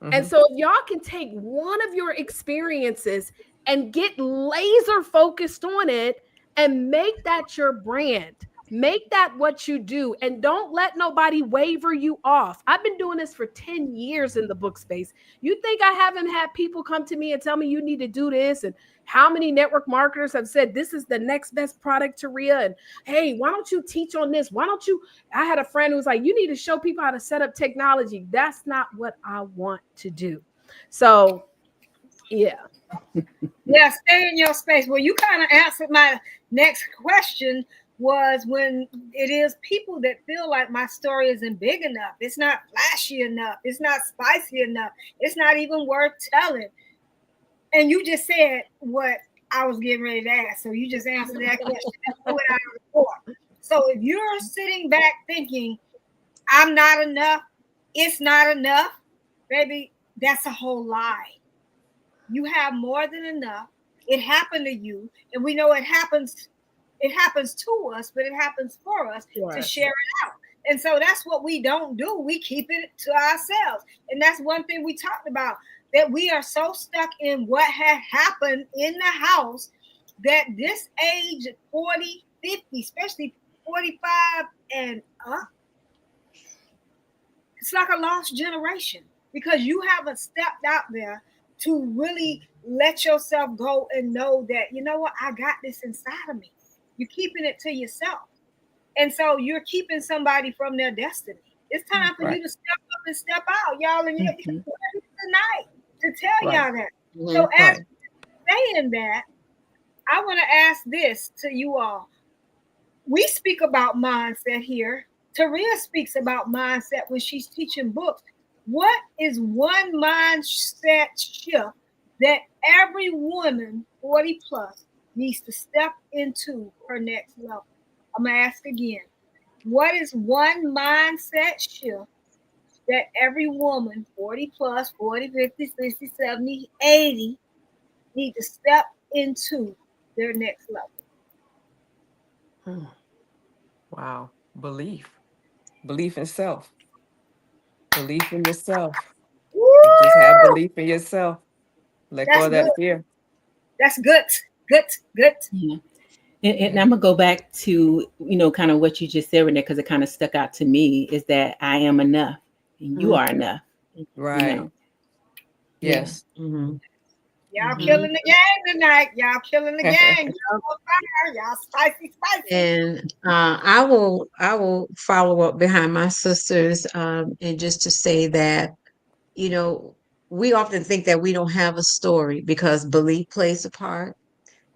Mm-hmm. And so if y'all can take one of your experiences and get laser focused on it and make that your brand, make that what you do, and don't let nobody waver you off. I've been doing this for 10 years in the book space. You think I haven't had people come to me and tell me you need to do this? And how many network marketers have said this is the next best product, Taurea? And hey, why don't you teach on this? I had a friend who was like, you need to show people how to set up technology. That's not what I want to do. So yeah. Yeah, stay in your space. Well, you kind of answered my next question, was when it is people that feel like my story isn't big enough, it's not flashy enough, it's not spicy enough, it's not even worth telling. And you just said what I was getting ready to ask. So you just answered that question. So if you're sitting back thinking, I'm not enough, it's not enough, baby, that's a whole lie. You have more than enough. It happened to you. And we know it happens to us, but it happens for us to share it out. And so that's what we don't do. We keep it to ourselves. And that's one thing we talked about, that we are so stuck in what had happened in the house that this age, 40, 50, especially 45 and up, it's like a lost generation because you haven't stepped out there to really let yourself go and know that, you know what, I got this inside of me. You're keeping it to yourself. And so you're keeping somebody from their destiny. It's time for you to step up and step out, y'all. And you're tonight to tell y'all that. So as saying that, I want to ask this to you all. We speak about mindset here. Taurea speaks about mindset when she's teaching books. What is one mindset shift that every woman 40 plus needs to step into her next level? I'm going to ask again. What is one mindset shift that every woman 40 plus, 40, 50, 60, 70, 80 need to step into their next level? Wow. Belief in self. Belief in yourself. Just have belief in yourself. Let go of that fear. That's good. Yeah. And I'm gonna go back to, kind of what you just said, Renee, because it kind of stuck out to me, is that I am enough and you are enough. Right. Yes. Mm-hmm. Y'all Mhm. killing the game tonight. Y'all killing the game. Y'all on fire. Y'all spicy, spicy. And I will follow up behind my sisters, and just to say that, you know, we often think that we don't have a story because belief plays a part,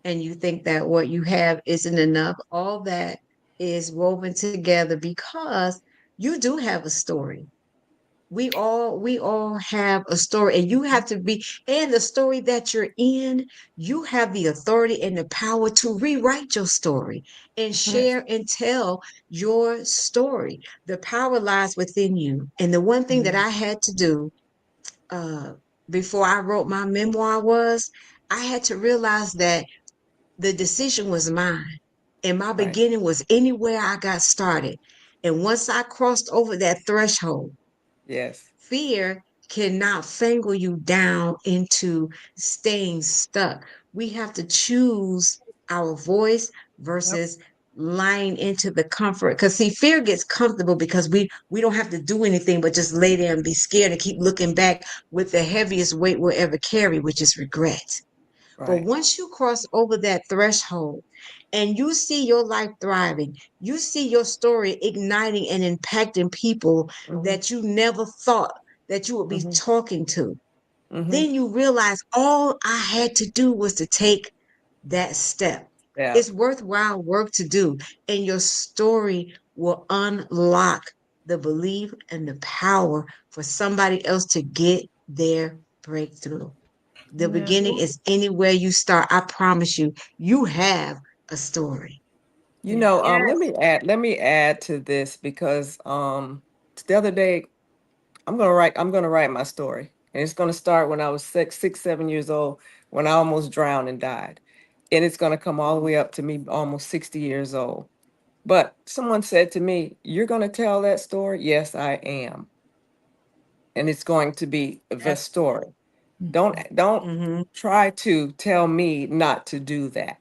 and you think that what you have isn't enough. All that is woven together because you do have a story. We all have a story, and you have to be, and the story that you're in, you have the authority and the power to rewrite your story and Yes. share and tell your story. The power lies within you. And the one thing that Mhm. I had to do, uh, before I wrote my memoir, was I had to realize that the decision was mine, and my Right. beginning was anywhere I got started. And once I crossed over that threshold, Yes. fear cannot fangle you down into staying stuck. We have to choose our voice Yep. versus lying into the comfort. Because see, fear gets comfortable because we don't have to do anything but just lay there and be scared and keep looking back with the heaviest weight we'll ever carry, which is regret. But Right. once you cross over that threshold and you see your life thriving, you see your story igniting and impacting people Hmm. that you never thought that you would be Hmm. talking to, Hmm. then you realize all I had to do was to take that step. Yeah. It's worthwhile work to do, and your story will unlock the belief and the power for somebody else to get their breakthrough. The Yeah. beginning is anywhere you start. I promise you, you have a story. You know, Yes. let me add to this because the other day I'm gonna write my story. And it's gonna start when I was 7 years old, when I almost drowned and died. And it's gonna come all the way up to me almost 60 years old. But someone said to me, "You're gonna tell that story?" Yes, I am. And it's going to be the That's story. Don't Mm-hmm. try to tell me not to do that,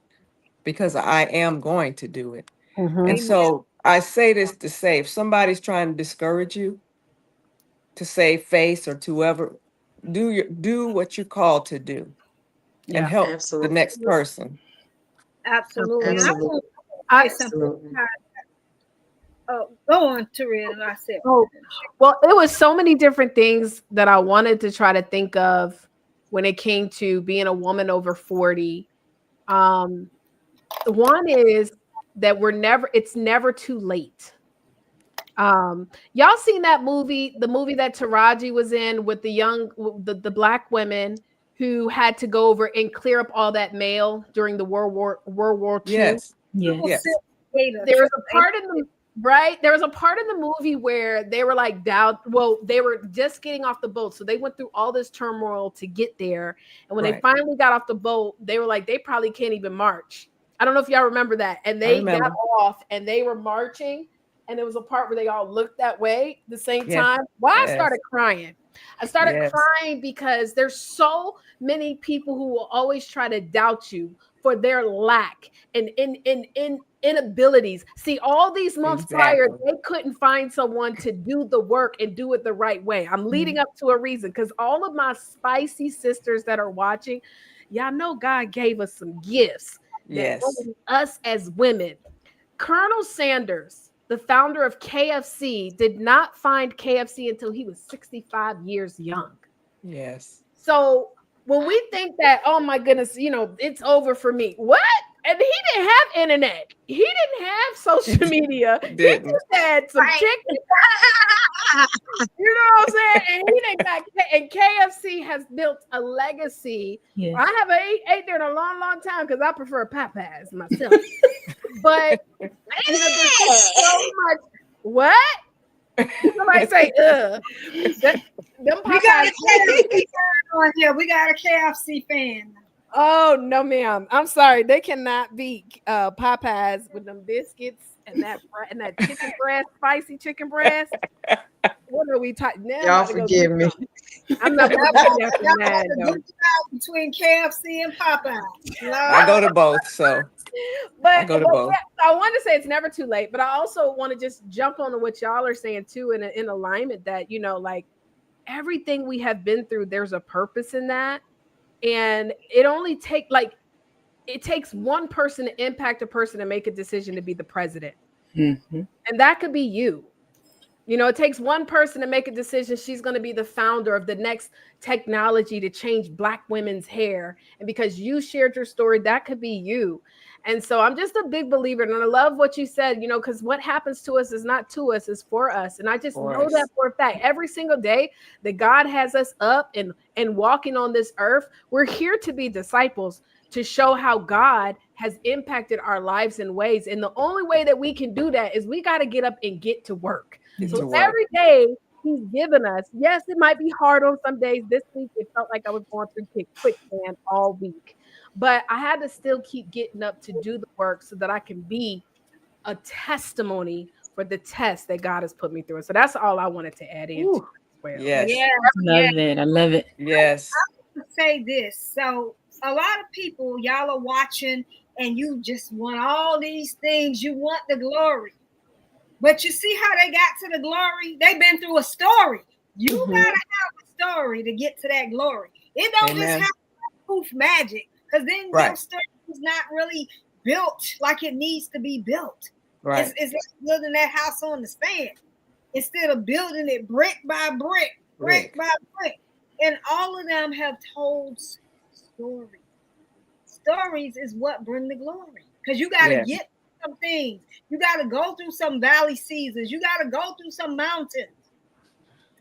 because I am going to do it. And amen. so I say this to say, if somebody's trying to discourage you, to save face, or to whoever, do what you're called to do and Yeah. help the Absolutely. next person. Absolutely. And I Absolutely. want to say I something. Absolutely. Oh, go on, Taurea, and I said, oh well, it was so many different things that I wanted to try to think of when it came to being a woman over 40. Um, one is that it's never too late. Y'all seen that movie, the movie that Taraji was in with the black women who had to go over and clear up all that mail during the World War II. Yes. triple Yes. Yes. six Gator, There was triple a eight. part in the right there was a part in the movie where they were like they were just getting off the boat, so they went through all this turmoil to get there, and when they Right. finally got off the boat, they were like, they probably can't even march. I don't know if y'all remember that. And I they got remember. off and they were marching, and there was a part where they all looked that way at the same Yes. time. Why I Yes. started crying. I started Yes. crying because there's so many people who will always try to doubt you for their lack and in inabilities. See, all these months prior, Exactly. they couldn't find someone to do the work and do it the right way. I'm leading Mhm. up to a reason, because all of my spicy sisters that are watching, y'all know God gave us some gifts that Yes. only us as women. Colonel Sanders, the founder of KFC, did not find KFC until he was 65 years young. Yes. So when we think that, oh my goodness, it's over for me. What? And he didn't have internet. He didn't have He social media. He didn't. just had some Right. chicken. You know what I'm saying? And he didn't got and KFC has built a legacy. Yes. I haven't ate there in a long, long time because I prefer Popeyes myself. But there's just so much. What? Somebody say, them We got Popeyes. a KFC fan on here. We got a KFC fan. Oh no, ma'am. I'm sorry. They cannot beat Popeyes with them biscuits and that chicken breast, spicy chicken breast. What are we talking now? I'm Y'all about to go get forgive me. some. I'm not gonna Y'all get got after y'all got that the though. duke it out between KFC and Popeye. I go Lord. to both, so I But go to both. yeah, I want to say it's never too late. But I also want to just jump on to what y'all are saying too, in alignment that like everything we have been through, there's a purpose in that. And it only it takes one person to impact a person and make a decision to be the president. Mm-hmm. And that could be you. You know, it takes one person to make a decision. She's going to be the founder of the next technology to change Black women's hair. And because you shared your story, that could be you. And so I'm just a big believer. And I love what you said, you know, because what happens to us is not to us, it's for us. And I just know that for a fact. Every single day that God has us up and walking on this earth, we're here to be disciples, to show how God has impacted our lives in ways. And the only way that we can do that is we got to get up and get to work. So every day he's given us, yes, it might be hard on some days. This week, it felt like I was going through quicksand all week. But I had to still keep getting up to do the work so that I can be a testimony for the test that God has put me through. So that's all I wanted to add in. Well. Yes. Yeah. Love it. I love it. Yes. I would say this. So a lot of people, y'all are watching and you just want all these things. You want the glory. But you see how they got to the glory? They've been through a story. You gotta have a story to get to that glory. It don't just have to be poof magic, because then your story is not really built like it needs to be built. Right. It's like building that house on the sand instead of building it brick by brick, brick by brick. And all of them have told stories. Stories is what bring the glory, because you got to get some things. You got to go through some valley seasons. You got to go through some mountains.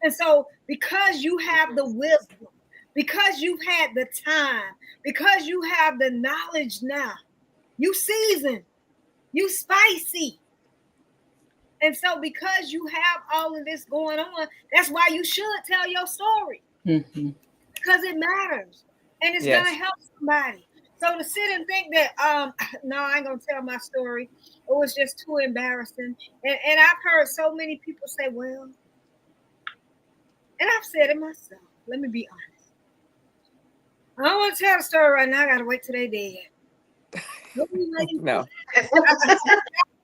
And so because you have the wisdom, because you've had the time, because you have the knowledge now, you seasoned, you spicy. And so because you have all of this going on, that's why you should tell your story. Mm-hmm. Because it matters. And it's going to help somebody. So to sit and think that, no, I ain't going to tell my story. It was just too embarrassing. And I've heard so many people say, well, and I've said it myself. Let me be honest. I don't want to tell the story right now. I got to wait till they dead. No.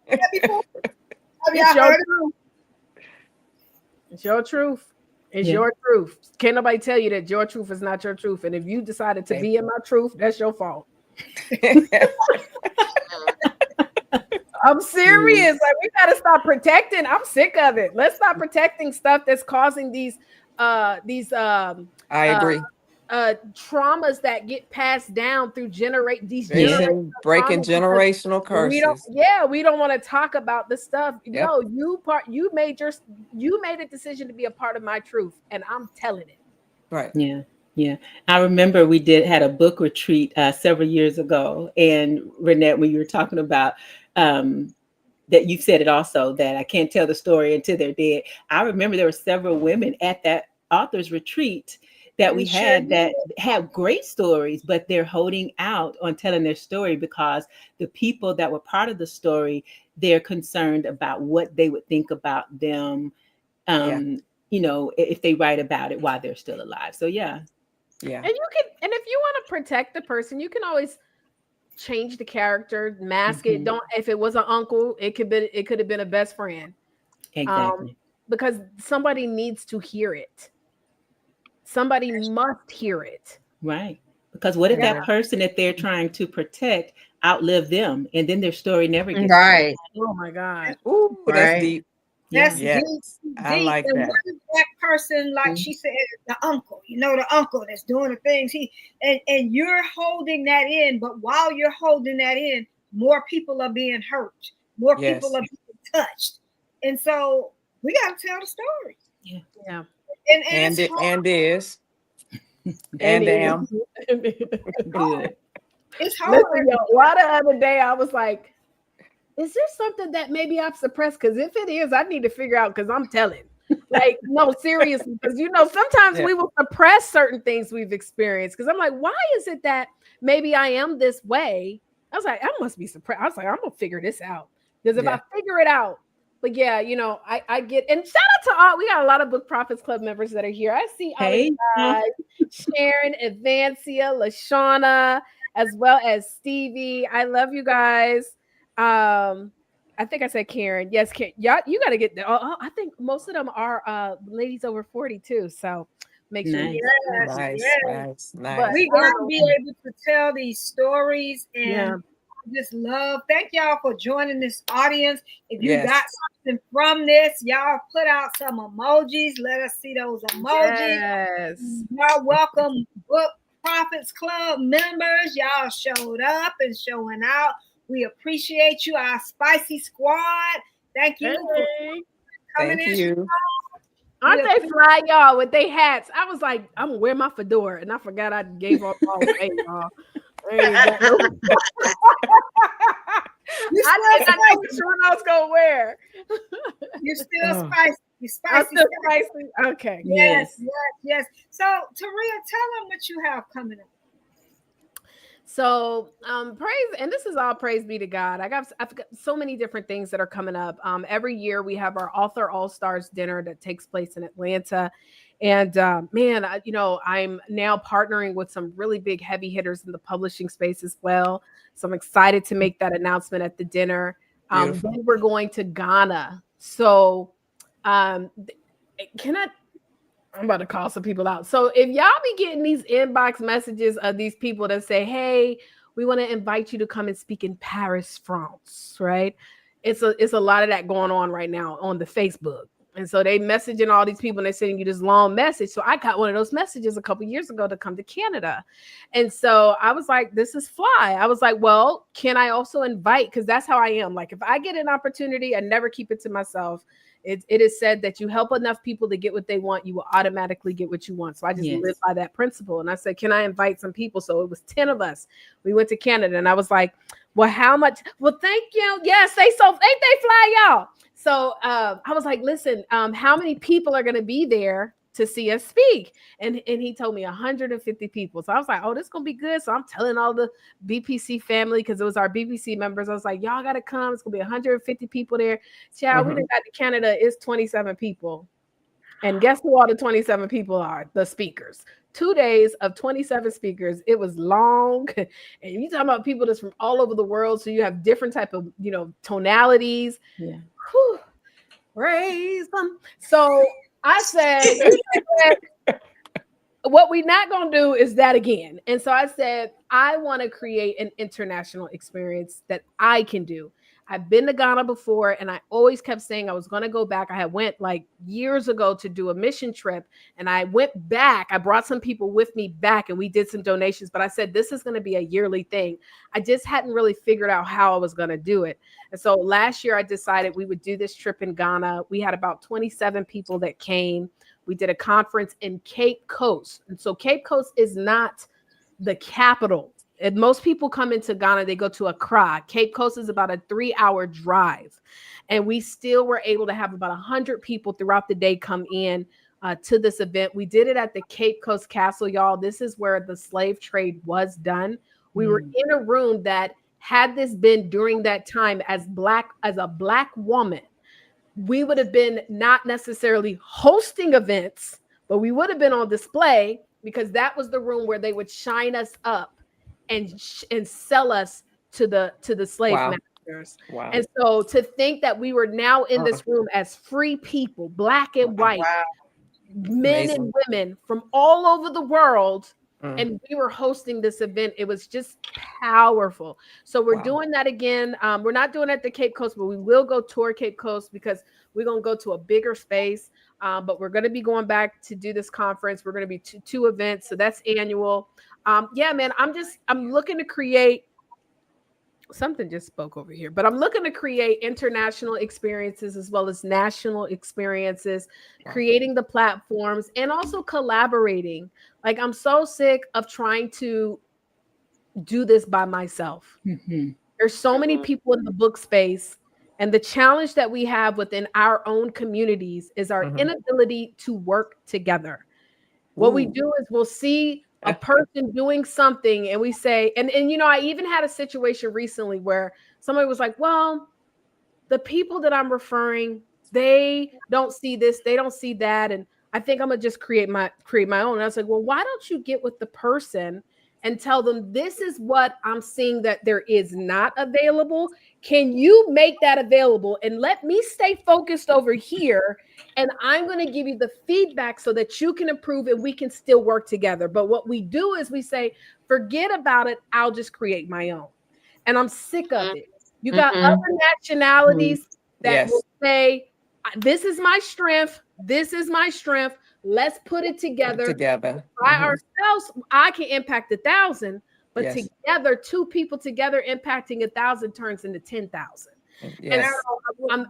It's your truth. It's your truth. It's your truth. Can't nobody tell you that your truth is not your truth. And if you decided to be in my truth, that's your fault. I'm serious. Like, we gotta stop protecting. I'm sick of it. Let's stop protecting stuff that's causing these I agree. Traumas that get passed down through breaking generational curses. We don't want to talk about the stuff. Yep. No, you made a decision to be a part of my truth, and I'm telling it. Right. Yeah. Yeah. I remember we had a book retreat several years ago, and Renette, when you were talking about that, you said it also, that I can't tell the story until they're dead. I remember there were several women at that author's retreat that we had that have great stories, but they're holding out on telling their story because the people that were part of the story, they're concerned about what they would think about them, you know, if they write about it while they're still alive. So yeah. And if you want to protect the person, you can always change the character, mask it. If it was an uncle, it could have been a best friend. Exactly. Because somebody needs to hear it. Somebody must hear it. Right. Because what if that person that they're trying to protect outlived them, and then their story never gets right. Told? Oh my God. Ooh, that's deep. That's deep. I like and that. what if that person, like she said, the uncle, you know, the uncle that's doing the things and you're holding that in, but while you're holding that in, more people are being hurt, more people are being touched. And so we gotta tell the story. Yeah. And is. And am. It's hard. Listen, why the other day I was like, is there something that maybe I've suppressed? Because if it is, I need to figure out, because I'm telling. Like, no, seriously, because sometimes we will suppress certain things we've experienced. Because I'm like, why is it that maybe I am this way? I was like, I must be suppressed. I was like, I'm gonna figure this out. Because if I figure it out, but I get, and shout out to all, we got a lot of Book Prophets Club members that are here. I see all you guys, Sharon, Advancia, LaShawna, as well as Stevie. I love you guys. I think I said Karen. Yes, Karen. Y'all, you got to get there. I think most of them are ladies over 40 too. So Make sure Nice. you Yes, Nice, yes. nice, but nice. We're I going don't to know. be able to tell these stories Yeah. and just love. Thank y'all for joining this audience. If you got Yes. something from this, y'all put out some emojis. Let us see those emojis. Yes. Y'all welcome Book Profits Club members. Y'all showed up and showing out. We appreciate you, our spicy squad. Thank you for Hey. coming Thank in. you. Aren't they fly, y'all, with their hats? I was like, I'm gonna wear my fedora, and I forgot I gave up all away, y'all. I ain't got no- You I still did not know which one I was gonna wear. You're still Oh. spicy. You're I'm spicy. still spicy. Okay. Yes, Yes. yes, yes. So, Taurea, tell them what you have coming up. So, praise, and this is all praise be to God. I've got so many different things that are coming up. Every year we have our Author Allstars dinner that takes place in Atlanta. And man, I'm now partnering with some really big heavy hitters in the publishing space as well. So I'm excited to make that announcement at the dinner. Beautiful. Then we're going to Ghana. So can I I'm about to call some people out. So if y'all be getting these inbox messages of these people that say, hey, we want to invite you to come and speak in Paris, France, right? It's a lot of that going on right now on the Facebook. And so they messaging all these people and they're sending you this long message. So I got one of those messages a couple years ago to come to Canada. And so I was like, this is fly. I was like, well, can I also invite? Because that's how I am. Like if I get an opportunity, I never keep it to myself. It is said that you help enough people to get what they want, you will automatically get what you want. So I just live by that principle. And I said, can I invite some people? So it was 10 of us. We went to Canada and I was like, well, how much? Well, thank you. Yes, ain't they fly, y'all? So I was like, listen, how many people are going to be there to see us speak? And he told me 150 people. So I was like, oh, this is going to be good. So I'm telling all the BPC family, because it was our BPC members. I was like, y'all got to come. It's going to be 150 people there. Child, we done got to Canada. It's 27 people. And guess who all the 27 people are? The speakers. 2 days of 27 speakers. It was long. And you talking about people that's from all over the world. So you have different type of, tonalities. Yeah. Whew. Praise them. So I said, what we're not going to do is that again. And so I said, I want to create an international experience that I can do. I've been to Ghana before, and I always kept saying I was going to go back. I had went like years ago to do a mission trip, and I went back. I brought some people with me back, and we did some donations. But I said, this is going to be a yearly thing. I just hadn't really figured out how I was going to do it. And so last year, I decided we would do this trip in Ghana. We had about 27 people that came. We did a conference in Cape Coast. And so Cape Coast is not the capital. And most people come into Ghana, they go to Accra. Cape Coast is about a 3-hour drive. And we still were able to have about 100 people throughout the day come in to this event. We did it at the Cape Coast Castle, y'all. This is where the slave trade was done. We were in a room that, had this been during that time as a black woman, we would have been not necessarily hosting events, but we would have been on display, because that was the room where they would shine us up and sell us to the slave masters. Wow. And so to think that we were now in this room as free people, black and white, men Amazing. and women from all over the world, and we were hosting this event. It was just powerful. So we're doing that again. We're not doing it at the Cape Coast, but we will go tour Cape Coast, because we're going to go to a bigger space. But we're going to be going back to do this conference. We're going to be two events. So that's annual. Yeah, man, I'm looking to create, something just spoke over here, but I'm looking to create international experiences as well as national experiences, creating the platforms and also collaborating. Like, I'm so sick of trying to do this by myself. There's so many people in the book space. And the challenge that we have within our own communities is our inability to work together. What we do is we'll see a person doing something and we say, and I even had a situation recently where somebody was like, well, the people that I'm referring, they don't see this, they don't see that. And I think I'm gonna just create my own. And I was like, well, why don't you get with the person and tell them, this is what I'm seeing that there is not available. Can you make that available? And let me stay focused over here. And I'm going to give you the feedback so that you can improve and we can still work together. But what we do is we say, forget about it. I'll just create my own. And I'm sick of it. You got other nationalities that will say, this is my strength. This is my strength. Let's put it together. By ourselves, I can impact 1,000, but together, two people together impacting 1,000 turns into 10,000. Yes. And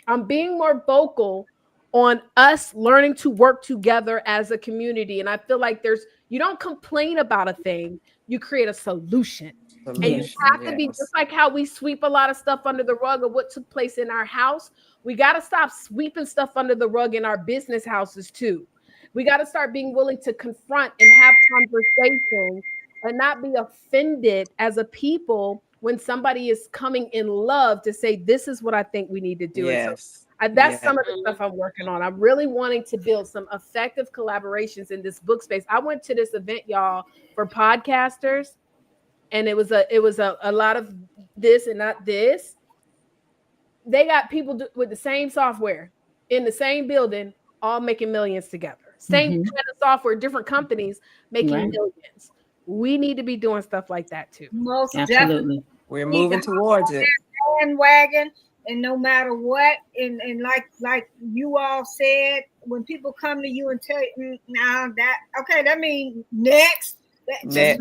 I'm being more vocal on us learning to work together as a community. And I feel like you don't complain about a thing, you create a solution. And you have to be just like how we sweep a lot of stuff under the rug of what took place in our house. We got to stop sweeping stuff under the rug in our business houses too. We got to start being willing to confront and have conversations and not be offended as a people when somebody is coming in love to say, this is what I think we need to do. Yes. And so that's some of the stuff I'm working on. I'm really wanting to build some effective collaborations in this book space. I went to this event, y'all, for podcasters. And it was a lot of this and not this. They got people with the same software in the same building, all making millions together. Same kind of software, different companies making millions. We need to be doing stuff like that too. Most Absolutely. definitely. We're moving towards it. Bandwagon, and no matter what, and like you all said, when people come to you and tell you, that means next. Next.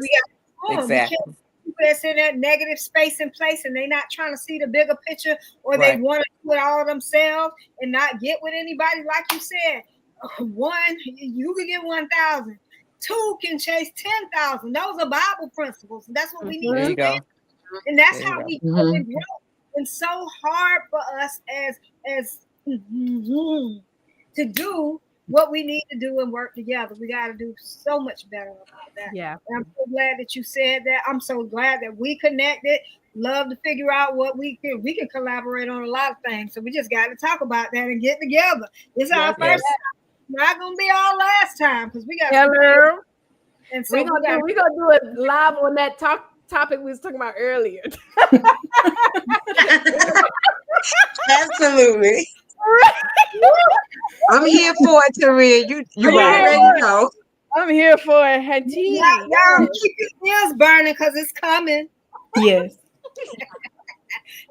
Exactly. People that's in that negative space and place, and they're not trying to see the bigger picture, or they want to do it all themselves and not get with anybody. Like you said, one, you can get 1,000. Two can chase 10,000. Those are Bible principles. And that's what we need to do. And that's how we grow. And so hard for us as to do what we need to do and work together. We got to do so much better about that. Yeah. And I'm so glad that you said that. I'm so glad that we connected. Love to figure out what we can collaborate on a lot of things. So we just got to talk about that and get together. It's our first time. Not gonna be our last time because we got. Hello. And so we're gonna do it live on that topic we was talking about earlier. Absolutely. I'm here for it, Taurea. You already know. I'm here for it, Hattie. Y'all keep your ears burning because it's coming. Yes.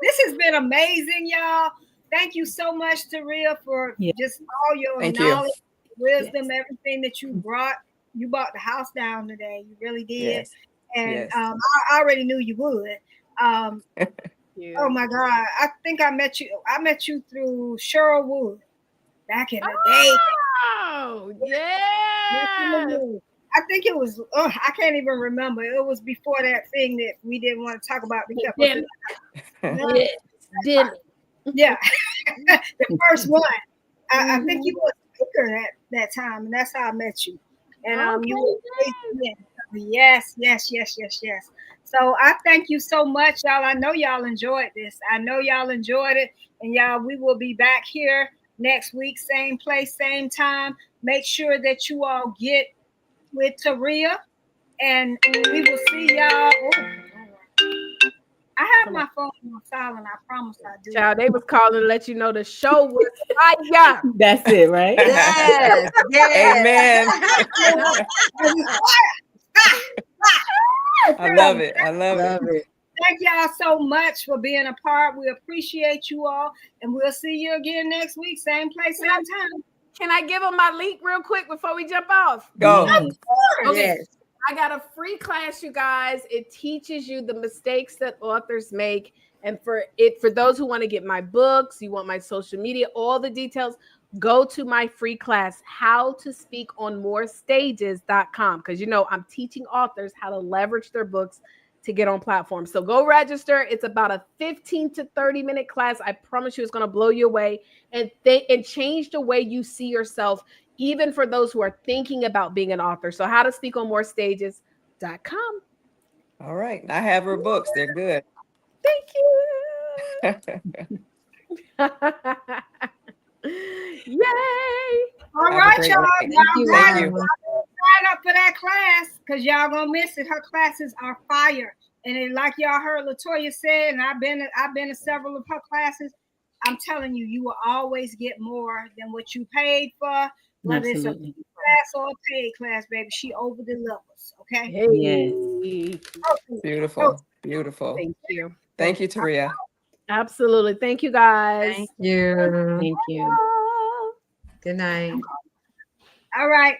This has been amazing, y'all. Thank you so much, Taurea, for just all your knowledge, wisdom, everything that you brought. You brought the house down today. You really did. And I already knew you would. Oh my God. I think I met you through Cheryl Wood back in the day. Oh, yeah. I think it was, I can't even remember. It was before that thing that we didn't want to talk about. We kept Yeah. The first one. I think you were a speaker at that time, and that's how I met you. And you were yes. So I thank you so much, y'all. I know y'all enjoyed this. I know y'all enjoyed it. And y'all, we will be back here next week, same place, same time. Make sure that you all get with Taurea, and we will see y'all. I have my phone on silent. I promise I do. Child, they was calling to let you know the show was fire. That's it, right? Yes. Amen. I love it. Thank y'all so much for being a part. We appreciate you all, and we'll see you again next week, same place, same time. Can I give them my link real quick before we jump off? Go. Of course. Okay. Yes. I got a free class, you guys. It teaches you the mistakes that authors make. And for those who want to get my books, you want my social media, all the details, go to my free class, how to speak on more stages.com. Because I'm teaching authors how to leverage their books to get on platforms. So go register. It's about a 15 to 30 minute class. I promise you it's going to blow you away and change the way you see yourself, even for those who are thinking about being an author. So how to speak on more stages.com. All right. I have her books. They're good. Thank you. Yay. All Have a right, great y'all. night. Thank Y'all you got Thank it. you. Sign up for that class because y'all gonna miss it. Her classes are fire. And it, like y'all heard Latoya said, and I've been to several of her classes. I'm telling you, you will always get more than what you paid for, whether it's a Absolutely. class or a paid class, baby. She over delivers. Okay. Hey, Yes. Okay. Beautiful. Beautiful. thank you. Thank you, Taurea. Absolutely. Thank you, guys. Thank you. Thank you. Good night. All right.